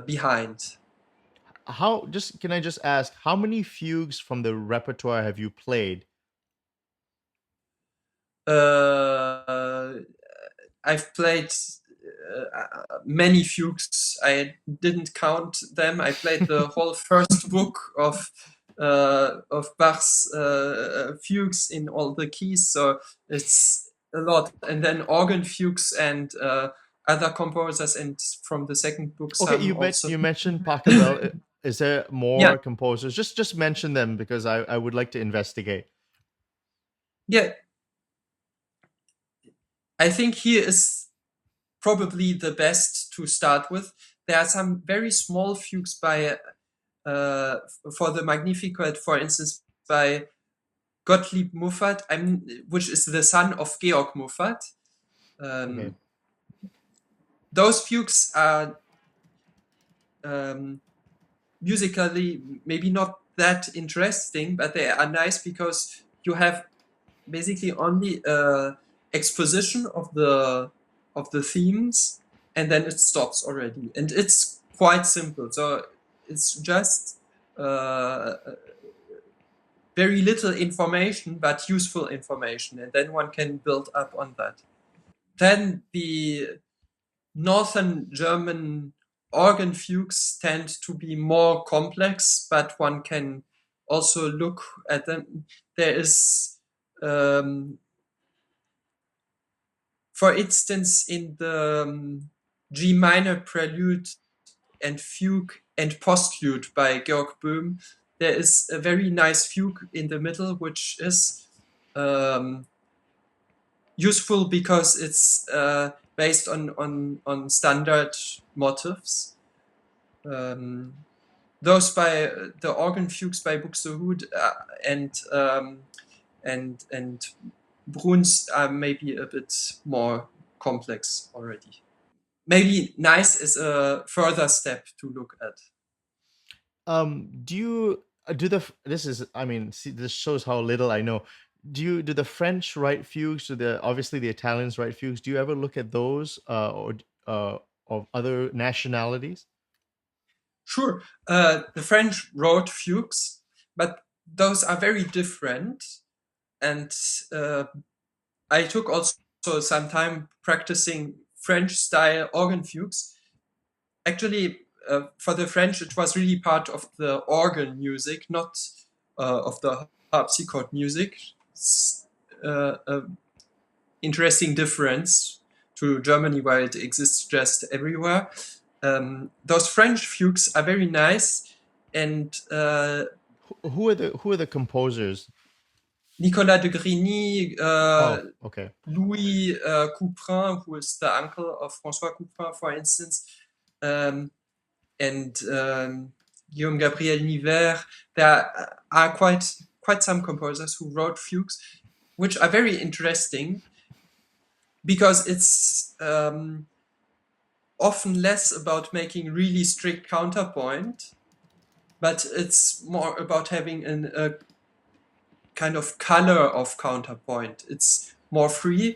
Speaker 2: behind.
Speaker 1: Can I just ask, how many fugues from the repertoire have you played?
Speaker 2: I've played many fugues. I didn't count them. I played the whole first book of Bach's fugues in all the keys, so it's a lot. And then organ fugues and other composers, and from the second book
Speaker 1: Okay,
Speaker 2: some also.
Speaker 1: you mentioned Pachelbel. Is there more
Speaker 2: Yeah.
Speaker 1: composers? Just mention them, because I would like to investigate.
Speaker 2: Yeah, I think he is probably the best to start with. There are some very small fugues by for the Magnificat, for instance, by Gottlieb Muffat, which is the son of Georg Muffat.
Speaker 1: Okay.
Speaker 2: Those fugues are musically maybe not that interesting, but they are nice because you have basically only exposition of the themes, and then it stops already, and it's quite simple. So it's just very little information, but useful information, and then one can build up on that. Then the Northern German organ fugues tend to be more complex, but one can also look at them. There is, for instance, in the G minor prelude and fugue and postlude by Georg Böhm, there is a very nice fugue in the middle, which is useful because it's based on standard motifs. Those by the organ fugues by Buxtehude and Bruhns are maybe a bit more complex already. Maybe nice is a further step to look at.
Speaker 1: Do you do the this is I mean, see, this shows how little I know. Do the French write fugues? Obviously the Italians write fugues? Do you ever look at those or of other nationalities?
Speaker 2: Sure, the French wrote fugues, but those are very different, and I took also some time practicing French-style organ fugues. Actually, for the French, it was really part of the organ music, not of the harpsichord music. It's an interesting difference to Germany, where it exists just everywhere. Those French fugues are very nice, and
Speaker 1: Who are the composers?
Speaker 2: Nicolas de Grigny,
Speaker 1: Okay.
Speaker 2: Louis Couperin, who is the uncle of François Couperin, for instance, and Guillaume Gabriel Niver. There are quite some composers who wrote fugues, which are very interesting because it's often less about making really strict counterpoint, but it's more about having a kind of color of counterpoint. It's more free,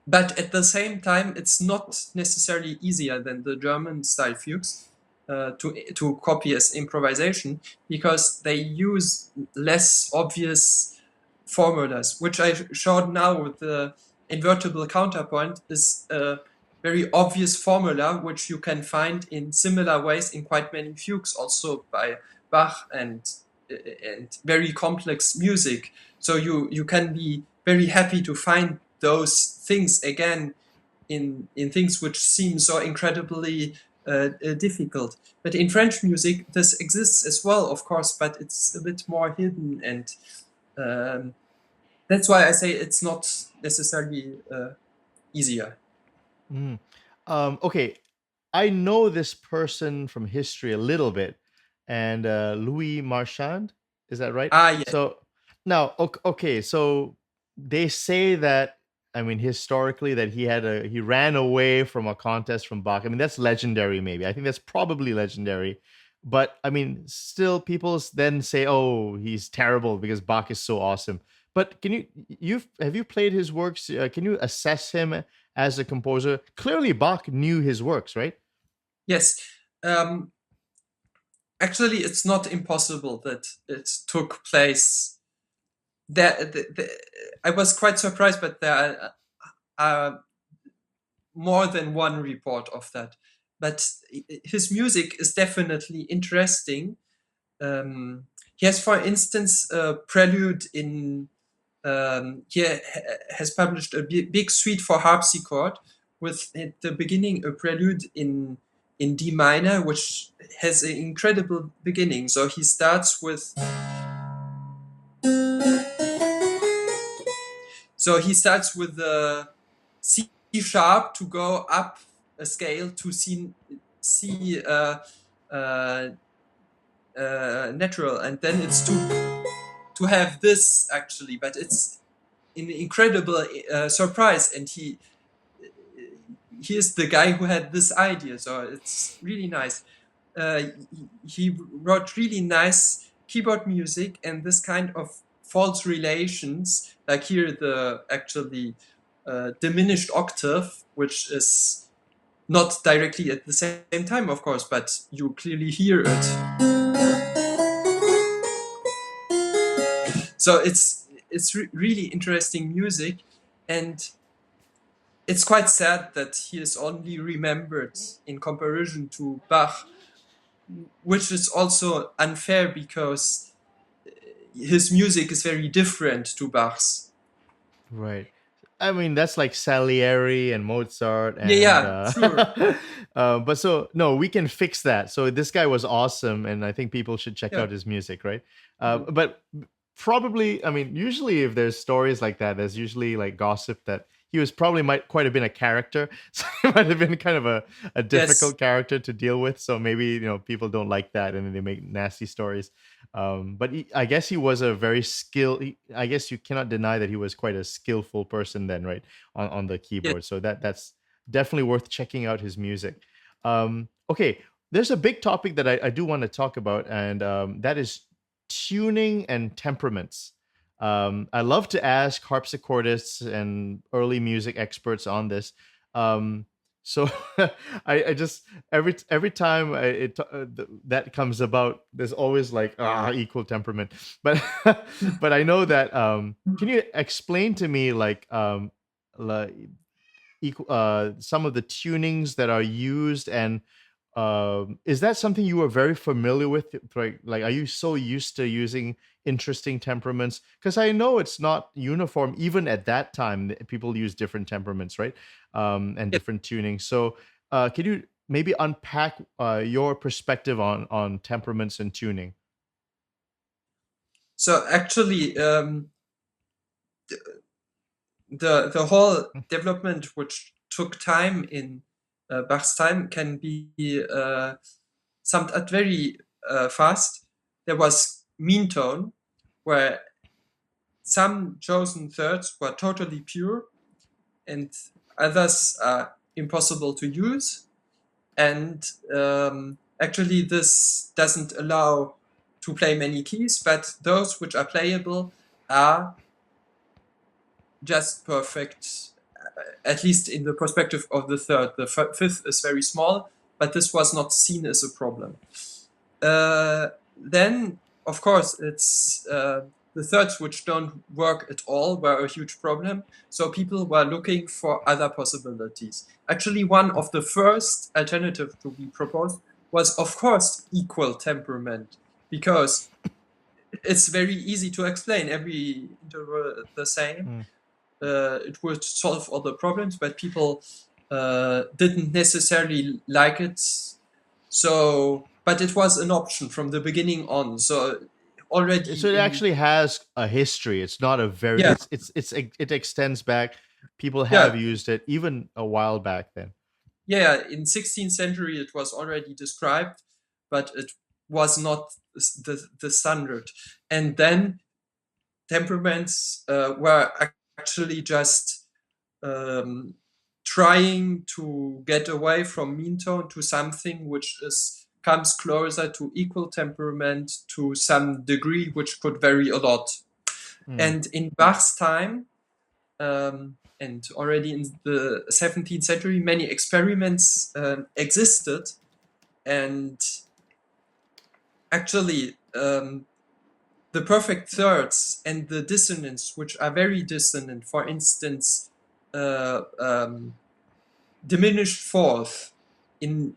Speaker 2: but at the same time, it's not necessarily easier than the German style fugues to copy as improvisation, because they use less obvious formulas, which I showed now with the invertible counterpoint is a very obvious formula which you can find in similar ways in quite many fugues, also by Bach and very complex music. So you can be very happy to find those things again in things which seem so incredibly difficult. But in French music, this exists as well, of course, but it's a bit more hidden, and that's why I say it's not necessarily easier.
Speaker 1: Okay, I know this person from history a little bit, and Louis Marchand, is that right?
Speaker 2: Ah, yes.
Speaker 1: So now, okay, so they say that, I mean, historically, that he ran away from a contest from Bach. I mean, that's legendary, maybe. I think that's probably legendary. But I mean, still, people then say, "Oh, he's terrible because Bach is so awesome." But have you played his works? Can you assess him as a composer? Clearly, Bach knew his works, right?
Speaker 2: Yes. Actually, it's not impossible that it took place. I was quite surprised, but there are more than one report of that. But his music is definitely interesting. He has, for instance, a prelude in. He has published a big suite for harpsichord with at the beginning a prelude in D minor, which has an incredible beginning. So he starts with. So he starts with the C sharp to go up a scale to C natural, and then it's to have this actually, but it's an incredible surprise, and he is the guy who had this idea, so it's really nice. He wrote really nice keyboard music, and this kind of false relations, like here the actually diminished octave, which is not directly at the same time, of course, but you clearly hear it. So it's really interesting music, and it's quite sad that he is only remembered in comparison to Bach, which is also unfair because his music is very different to Bach's.
Speaker 1: Right. I mean, that's like Salieri and Mozart, and
Speaker 2: Yeah, sure.
Speaker 1: but so no, we can fix that. So this guy was awesome, and I think people should check
Speaker 2: Yeah.
Speaker 1: out his music, right? But probably, I mean, usually if there's stories like that, there's usually like gossip that he was probably might quite have been a character, so he might have been kind of a difficult character to deal with. So maybe people don't like that, and then they make nasty stories. But I guess he was a very skilled. I guess you cannot deny that he was quite a skillful person then, right, on the keyboard. So that's definitely worth checking out his music. Okay, there's a big topic that I do want to talk about, and that is tuning and temperaments. I love to ask harpsichordists and early music experts on this. So I just every time that comes about, there's always like equal temperament. But but I know that. Can you explain to me like some of the tunings that are used, and is that something you were very familiar with? Like, are you so used to using interesting temperaments? Because I know it's not uniform. Even at that time, people use different temperaments, right? And different tunings. So, can you maybe unpack your perspective on temperaments and tuning?
Speaker 2: So actually, the whole development, which took time in Bach's time, can be summed up very fast. There was mean tone, where some chosen thirds were totally pure, and others are impossible to use. And actually, this doesn't allow to play many keys, but those which are playable are just perfect, at least in the perspective of the third. The fifth is very small, but this was not seen as a problem. Then, of course, it's the thirds which don't work at all were a huge problem. So people were looking for other possibilities. Actually, one of the first alternatives to be proposed was, of course, equal temperament, because it's very easy to explain. Every interval the same. It would solve all the problems, but people didn't necessarily like it. So, but it was an option from the beginning on. So already,
Speaker 1: so it actually has a history. It's not a very.
Speaker 2: Yeah.
Speaker 1: It extends back. People have used it even a while back then.
Speaker 2: Yeah, in 16th century it was already described, but it was not the standard. And then temperaments were actually just trying to get away from mean tone to something which comes closer to equal temperament to some degree, which could vary a lot. And in Bach's time, and already in the 17th century, many experiments existed, and actually the perfect thirds and the dissonance, which are very dissonant, for instance, diminished fourth in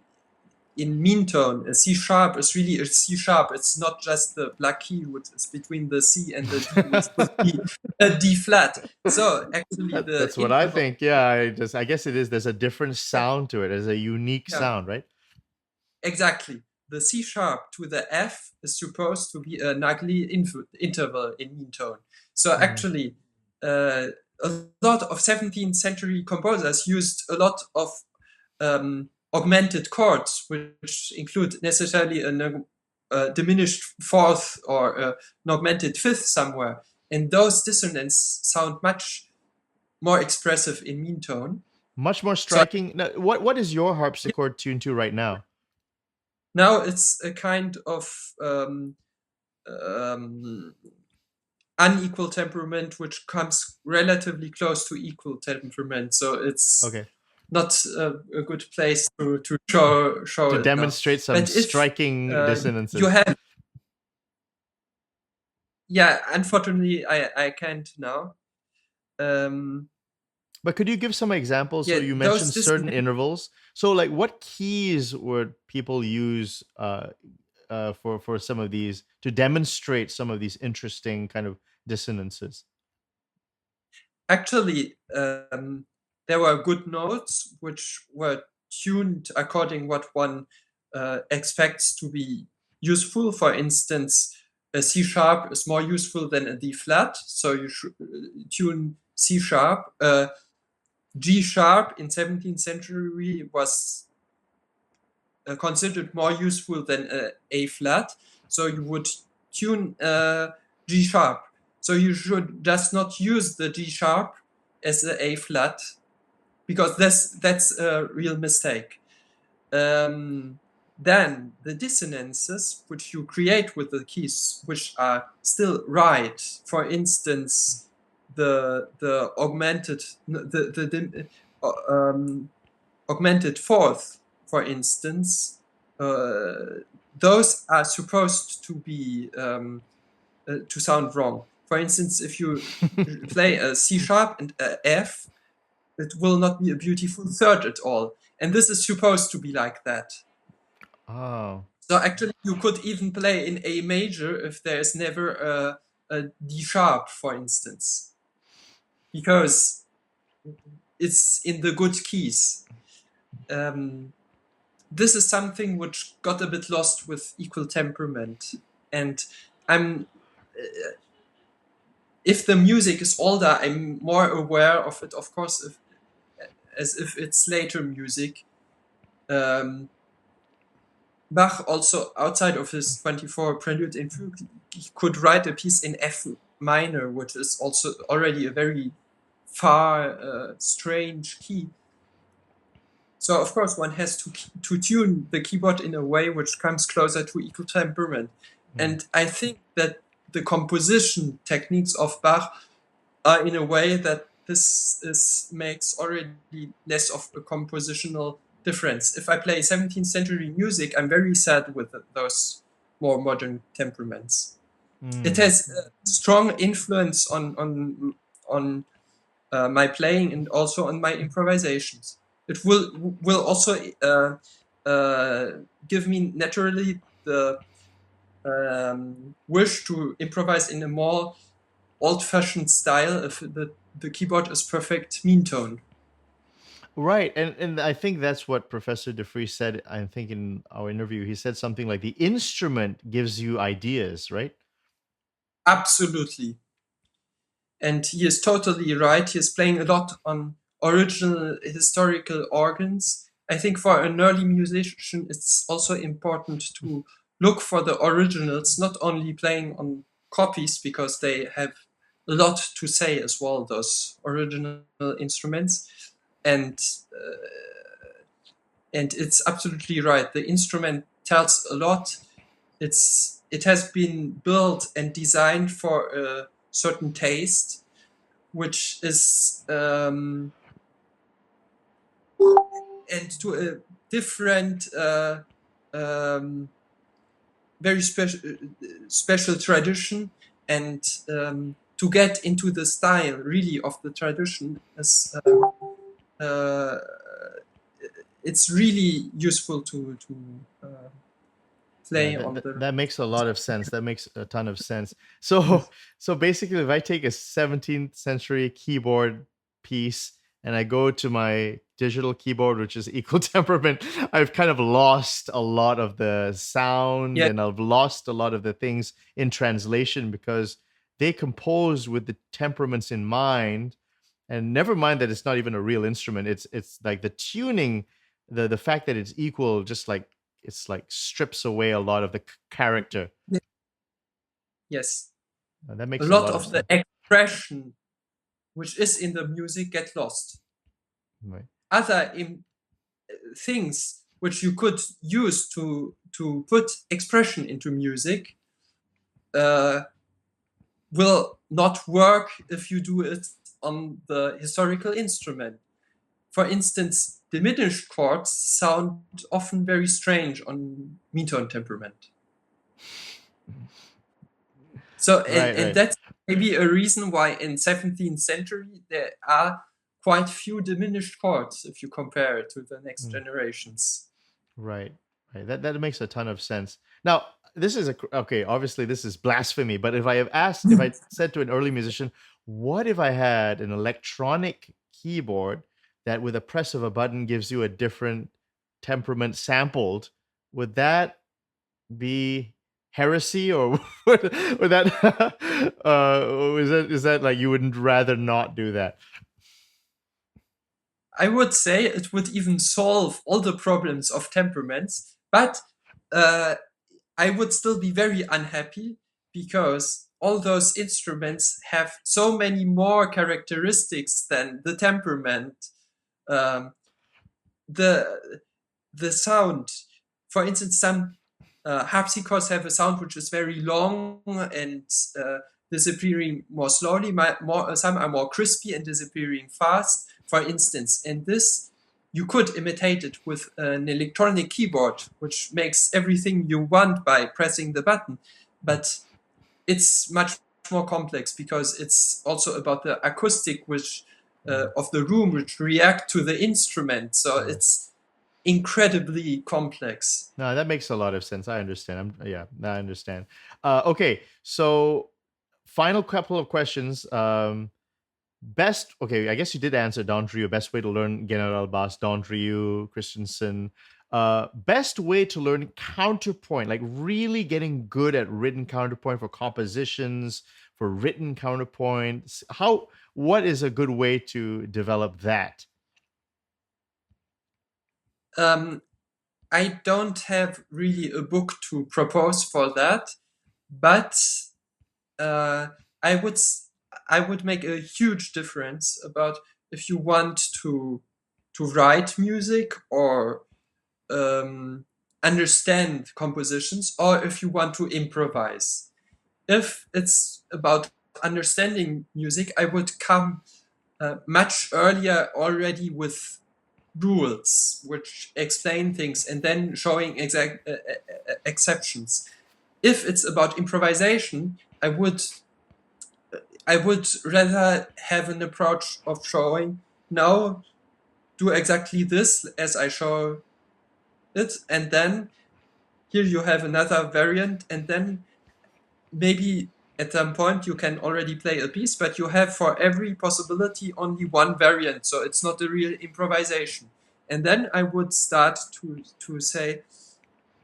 Speaker 2: mean tone, a C sharp is really a C sharp. It's not just the black key, which is between the C and the D, which would be a D flat. So actually,
Speaker 1: that's what I think. Yeah, I guess it is. There's a different sound to it. There's a unique sound, right?
Speaker 2: Exactly. The C sharp to the F is supposed to be an ugly interval in mean tone. So actually, a lot of 17th century composers used a lot of augmented chords, which include necessarily a diminished fourth or an augmented fifth somewhere. And those dissonants sound much more expressive in mean tone.
Speaker 1: Much more striking. So, now, what is your harpsichord tuned to right now?
Speaker 2: Now it's a kind of unequal temperament, which comes relatively close to equal temperament. So it's not a good place to show
Speaker 1: to
Speaker 2: it
Speaker 1: demonstrate
Speaker 2: now.
Speaker 1: Some striking dissonances.
Speaker 2: You have, unfortunately, I can't now.
Speaker 1: But could you give some examples? So you mentioned certain intervals. So, like, what keys would people use for some of these to demonstrate some of these interesting kind of dissonances?
Speaker 2: Actually, there were good notes which were tuned according what one expects to be useful. For instance, a C sharp is more useful than a D flat, so you should tune C sharp. G sharp in 17th century was considered more useful than A flat, so you would tune G sharp. So you should just not use the G sharp as the A flat, because that's a real mistake. Then the dissonances which you create with the keys, which are still right, for instance, the augmented augmented fourth, for instance, those are supposed to be to sound wrong. For instance, if you play a C sharp and a F, it will not be a beautiful third at all. And this is supposed to be like that.
Speaker 1: Oh.
Speaker 2: So actually, you could even play in A major if there is never a D sharp, for instance, because it's in the good keys. This is something which got a bit lost with equal temperament. And if the music is older, I'm more aware of it, of course, as if it's later music. Bach also, outside of his 24 Prelude and Fugue, he could write a piece in F minor, which is also already a very far, strange key. So, of course, one has to tune the keyboard in a way which comes closer to equal temperament. And I think that the composition techniques of Bach are in a way that makes already less of a compositional difference. If I play 17th century music, I'm very sad with those more modern temperaments. It has a strong influence on my playing and also on my improvisations. It will also give me naturally the wish to improvise in a more old-fashioned style if the keyboard is perfect mean tone.
Speaker 1: Right. And I think that's what Professor de Vries said, I think, in our interview. He said something like the instrument gives you ideas, right?
Speaker 2: Absolutely. And he is totally right. He is playing a lot on original historical organs. I think for an early musician, it's also important to look for the originals, not only playing on copies, because they have a lot to say as well, those original instruments. And it's absolutely right. The instrument tells a lot. It has been built and designed for a certain taste, which is and to a different, very special tradition, and to get into the style really of the tradition is it's really useful to play on the.
Speaker 1: That makes a lot of sense. That makes a ton of sense. So basically, if I take a 17th century keyboard piece and I go to my digital keyboard, which is equal temperament, I've kind of lost a lot of the sound,
Speaker 2: Yeah.
Speaker 1: and I've lost a lot of the things in translation because they composed with the temperaments in mind. And never mind that it's not even a real instrument. It's like the tuning, the fact that it's equal, just like it's like strips away a lot of the character.
Speaker 2: Yes.
Speaker 1: That makes
Speaker 2: a lot of the expression which is in the music get lost.
Speaker 1: Right.
Speaker 2: Other things which you could use to put expression into music will not work if you do it on the historical instrument. For instance, diminished chords sound often very strange on mean-tone temperament. So, and that's maybe a reason why in 17th century there are quite few diminished chords if you compare it to the next generations.
Speaker 1: Right. That makes a ton of sense. Now, this is okay, obviously this is blasphemy, but if I said to an early musician, what if I had an electronic keyboard that with a press of a button gives you a different temperament sampled, would that be heresy, or would that is that like you wouldn't rather not do that?
Speaker 2: I would say it would even solve all the problems of temperaments, but I would still be very unhappy because all those instruments have so many more characteristics than the temperament. The sound, for instance, some harpsichords have a sound which is very long and disappearing more slowly. Some are more crispy and disappearing fast, for instance. And this, you could imitate it with an electronic keyboard, which makes everything you want by pressing the button. But it's much more complex because it's also about the acoustic of the room, which react to the instrument. So it's incredibly complex.
Speaker 1: No, that makes a lot of sense. I understand. I understand. Okay, so final couple of questions. Okay, I guess you did answer Dandrieu. Best way to learn General Bass, Dandrieu, Christensen. Best way to learn counterpoint, like really getting good at written counterpoint for compositions, for written counterpoint. What is a good way to develop that?
Speaker 2: I don't have really a book to propose for that, but I would make a huge difference about if you want to write music or understand compositions or if you want to improvise. If it's about understanding music, I would come much earlier already with rules which explain things and then showing exact exceptions. If it's about improvisation, I would rather have an approach of showing, now do exactly this as I show it, and then here you have another variant, and then maybe at some point you can already play a piece, but you have for every possibility only one variant, so it's not a real improvisation. And then I would start to say,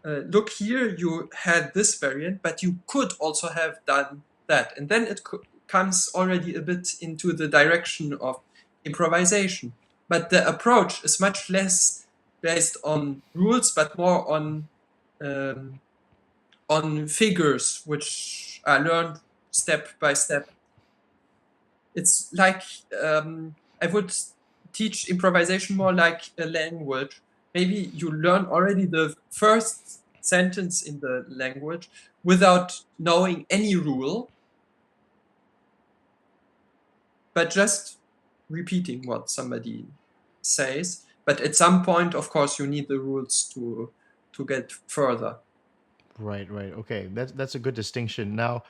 Speaker 2: look here, you had this variant, but you could also have done that. And then it comes already a bit into the direction of improvisation. But the approach is much less based on rules, but more on figures which are learned step by step. It's like I would teach improvisation more like a language. Maybe you learn already the first sentence in the language without knowing any rule, but just repeating what somebody says. But at some point, of course, you need the rules to get further.
Speaker 1: Right. Okay, that's a good distinction. Now,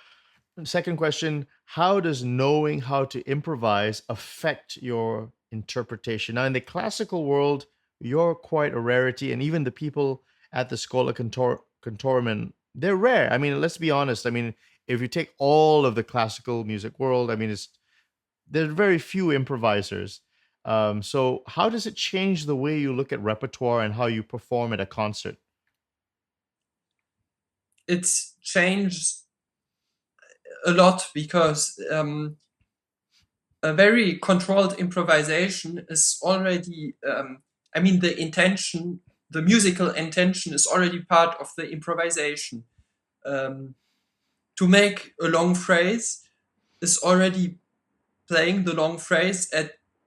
Speaker 1: second question, how does knowing how to improvise affect your interpretation? Now, in the classical world, you're quite a rarity, and even the people at the Schola Cantorum, they're rare. I mean, let's be honest. I mean, if you take all of the classical music world, I mean, there's very few improvisers. So how does it change the way you look at repertoire and how you perform at a concert?
Speaker 2: It's changed a lot because a very controlled improvisation is already, the musical intention is already part of the improvisation. To make a long phrase is already playing the long phrase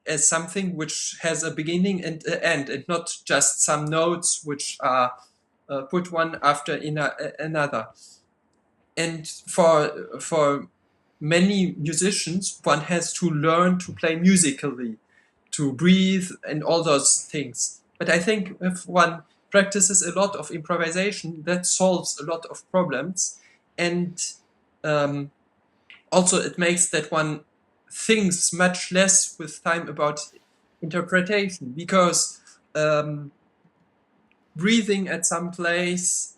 Speaker 2: as something which has a beginning and an end, and not just some notes which are put one after another. And for many musicians, one has to learn to play musically, to breathe and all those things. But I think if one practices a lot of improvisation, that solves a lot of problems. And also it makes that one thinks much less with time about interpretation, because breathing at some place,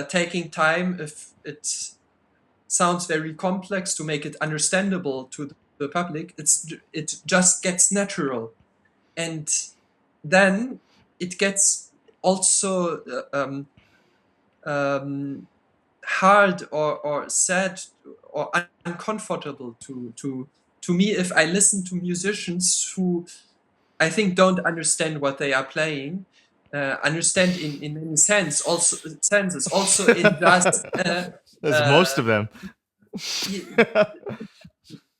Speaker 2: taking time if it sounds very complex to make it understandable to the public, it just gets natural, and then it gets also hard or sad or uncomfortable to me if I listen to musicians who I think don't understand what they are playing. Understand in many senses, also in just
Speaker 1: That's most of them.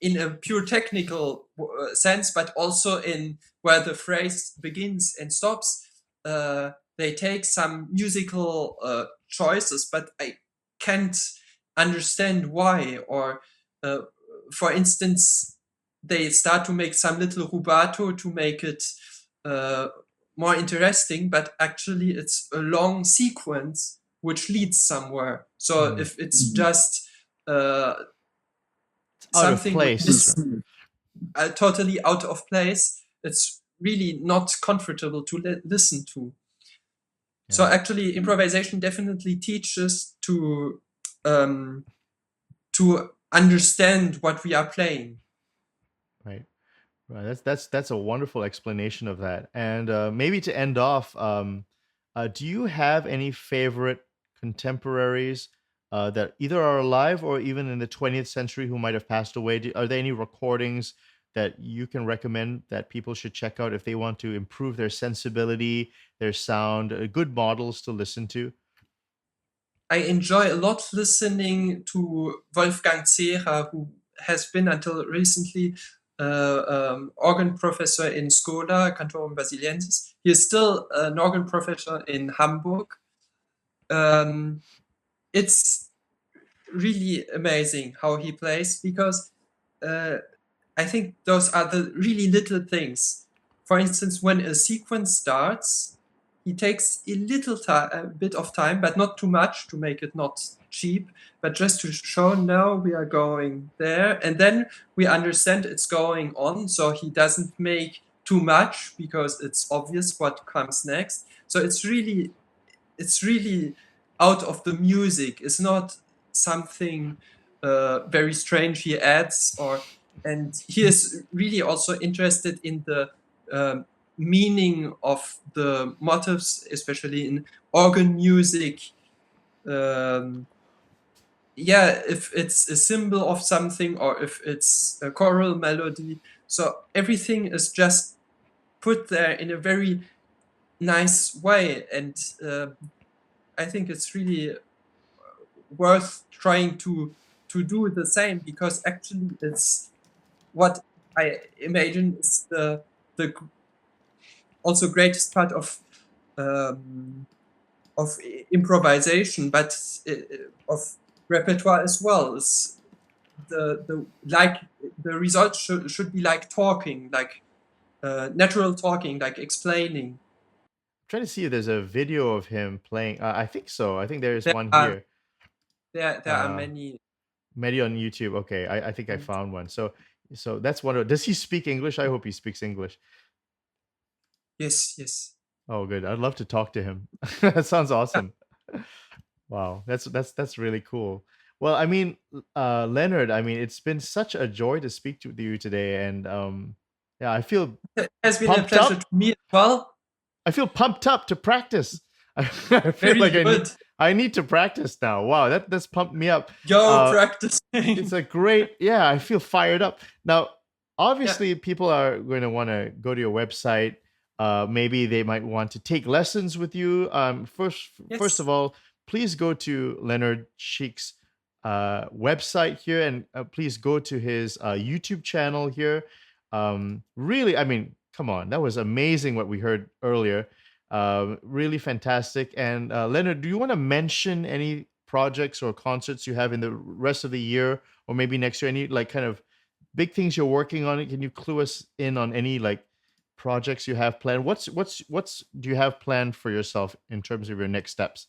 Speaker 2: in a pure technical sense, but also in where the phrase begins and stops. They take some musical choices, but I can't understand why. Or, for instance, they start to make some little rubato to make it more interesting, but actually it's a long sequence which leads somewhere. So if it's just something which is totally out of place, it's really not comfortable to listen to. Yeah. So actually improvisation definitely teaches to understand what we are playing.
Speaker 1: Right. That's a wonderful explanation of that. And maybe to end off, do you have any favorite contemporaries that either are alive or even in the 20th century who might have passed away? Are there any recordings that you can recommend that people should check out if they want to improve their sensibility, their sound, good models to listen to?
Speaker 2: I enjoy a lot listening to Wolfgang Zerer, who has been until recently organ professor in Schola Cantorum Basiliensis. He is still an organ professor in Hamburg. It's really amazing how he plays, because I think those are the really little things. For instance, when a sequence starts, he takes a bit of time, but not too much to make it not cheap, but just to show now we are going there, and then we understand it's going on. So he doesn't make too much because it's obvious what comes next. So it's really out of the music. It's not something very strange he adds, and he is really also interested in the meaning of the motifs, especially in organ music. If it's a symbol of something or if it's a choral melody. So everything is just put there in a very nice way, and I think it's really worth trying to do the same, because actually it's what I imagine is the also greatest part of improvisation, but of repertoire as well. Is the results should be like talking, like natural talking, like explaining.
Speaker 1: I'm trying to see if there's a video of him playing. I think so. I think there's
Speaker 2: There
Speaker 1: one
Speaker 2: are
Speaker 1: here.
Speaker 2: there are many.
Speaker 1: Many on YouTube. Okay, I think I found one. So that's one of. Does he speak English? I hope he speaks English.
Speaker 2: Yes.
Speaker 1: Oh, good. I'd love to talk to him. That sounds awesome. Wow, that's really cool. Well, I mean, Leonard, I mean, it's been such a joy to speak to you today, and yeah, I feel
Speaker 2: It has been a
Speaker 1: pumped
Speaker 2: pleasure
Speaker 1: up.
Speaker 2: to me as well.
Speaker 1: I feel pumped up to practice. I feel
Speaker 2: Very
Speaker 1: like
Speaker 2: good.
Speaker 1: I need to practice now. Wow, that's pumped me up.
Speaker 2: Practicing.
Speaker 1: It's a great, yeah, I feel fired up. Now, obviously, people are going to want to go to your website. Maybe they might want to take lessons with you. First of all, please go to Leonard Schick's website here, and please go to his YouTube channel here. Really, I mean, come on, that was amazing what we heard earlier. Really fantastic. And Leonard, do you want to mention any projects or concerts you have in the rest of the year, or maybe next year? Any like kind of big things you're working on? Can you clue us in on any like projects you have planned? What's do you have planned for yourself in terms of your next steps?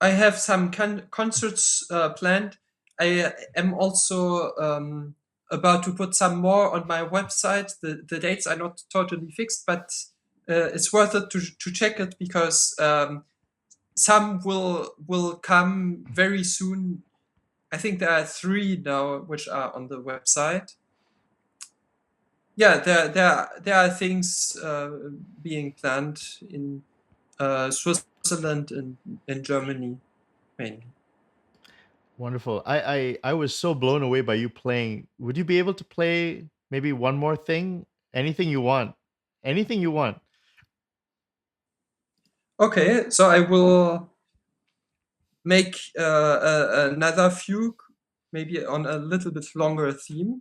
Speaker 2: I have some concerts planned. I am also about to put some more on my website. The dates are not totally fixed, but it's worth it to check it, because some will come very soon. I think there are 3 now which are on the website. Yeah, there are things being planned in Switzerland and in Germany mainly.
Speaker 1: Wonderful. I was so blown away by you playing. Would you be able to play maybe one more thing? Anything you want. Anything you want.
Speaker 2: Okay, so I will make another fugue, maybe on a little bit longer theme.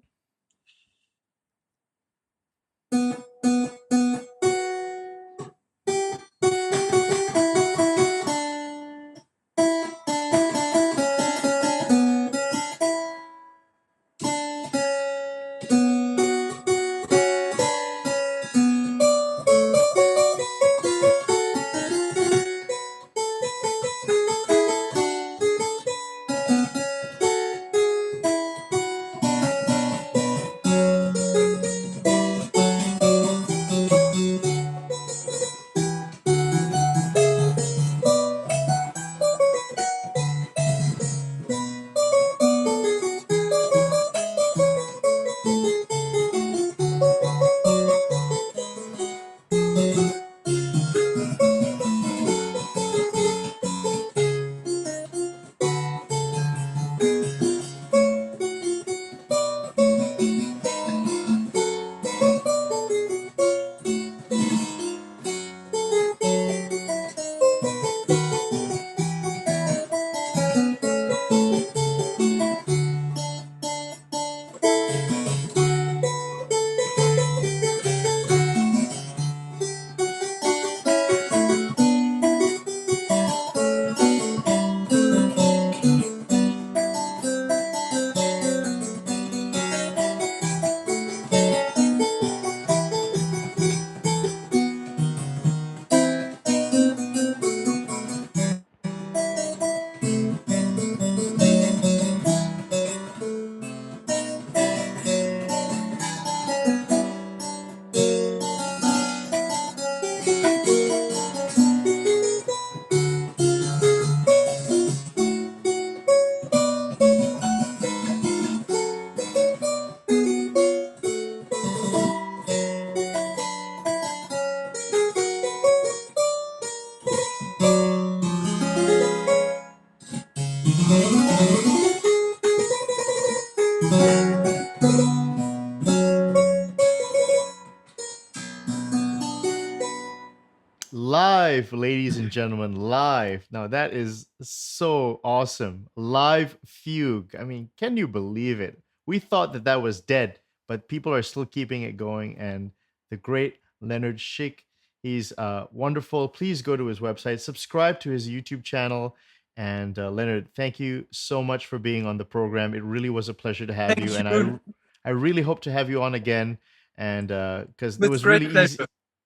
Speaker 1: Live, ladies and gentlemen, live. Now that is so awesome. Live fugue. I mean, can you believe it? We thought that that was dead, but people are still keeping it going. And the great Leonard Schick, he's wonderful. Please go to his website, subscribe to his YouTube channel. And Leonard, thank you so much for being on the program. It really was a pleasure to have
Speaker 2: Thank
Speaker 1: you. And
Speaker 2: you.
Speaker 1: I really hope to have you on again. And because it
Speaker 2: With
Speaker 1: was
Speaker 2: great
Speaker 1: really
Speaker 2: pleasure.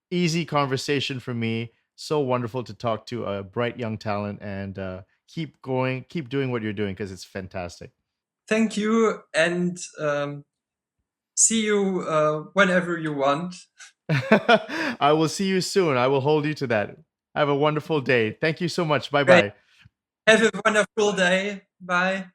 Speaker 1: easy conversation for me. So wonderful to talk to a bright young talent, and keep going, keep doing what you're doing because it's fantastic.
Speaker 2: Thank you, and see you whenever you want.
Speaker 1: I will see you soon. I will hold you to that. Have a wonderful day. Thank you so much. Bye
Speaker 2: Great.
Speaker 1: bye.
Speaker 2: Have a wonderful day. Bye.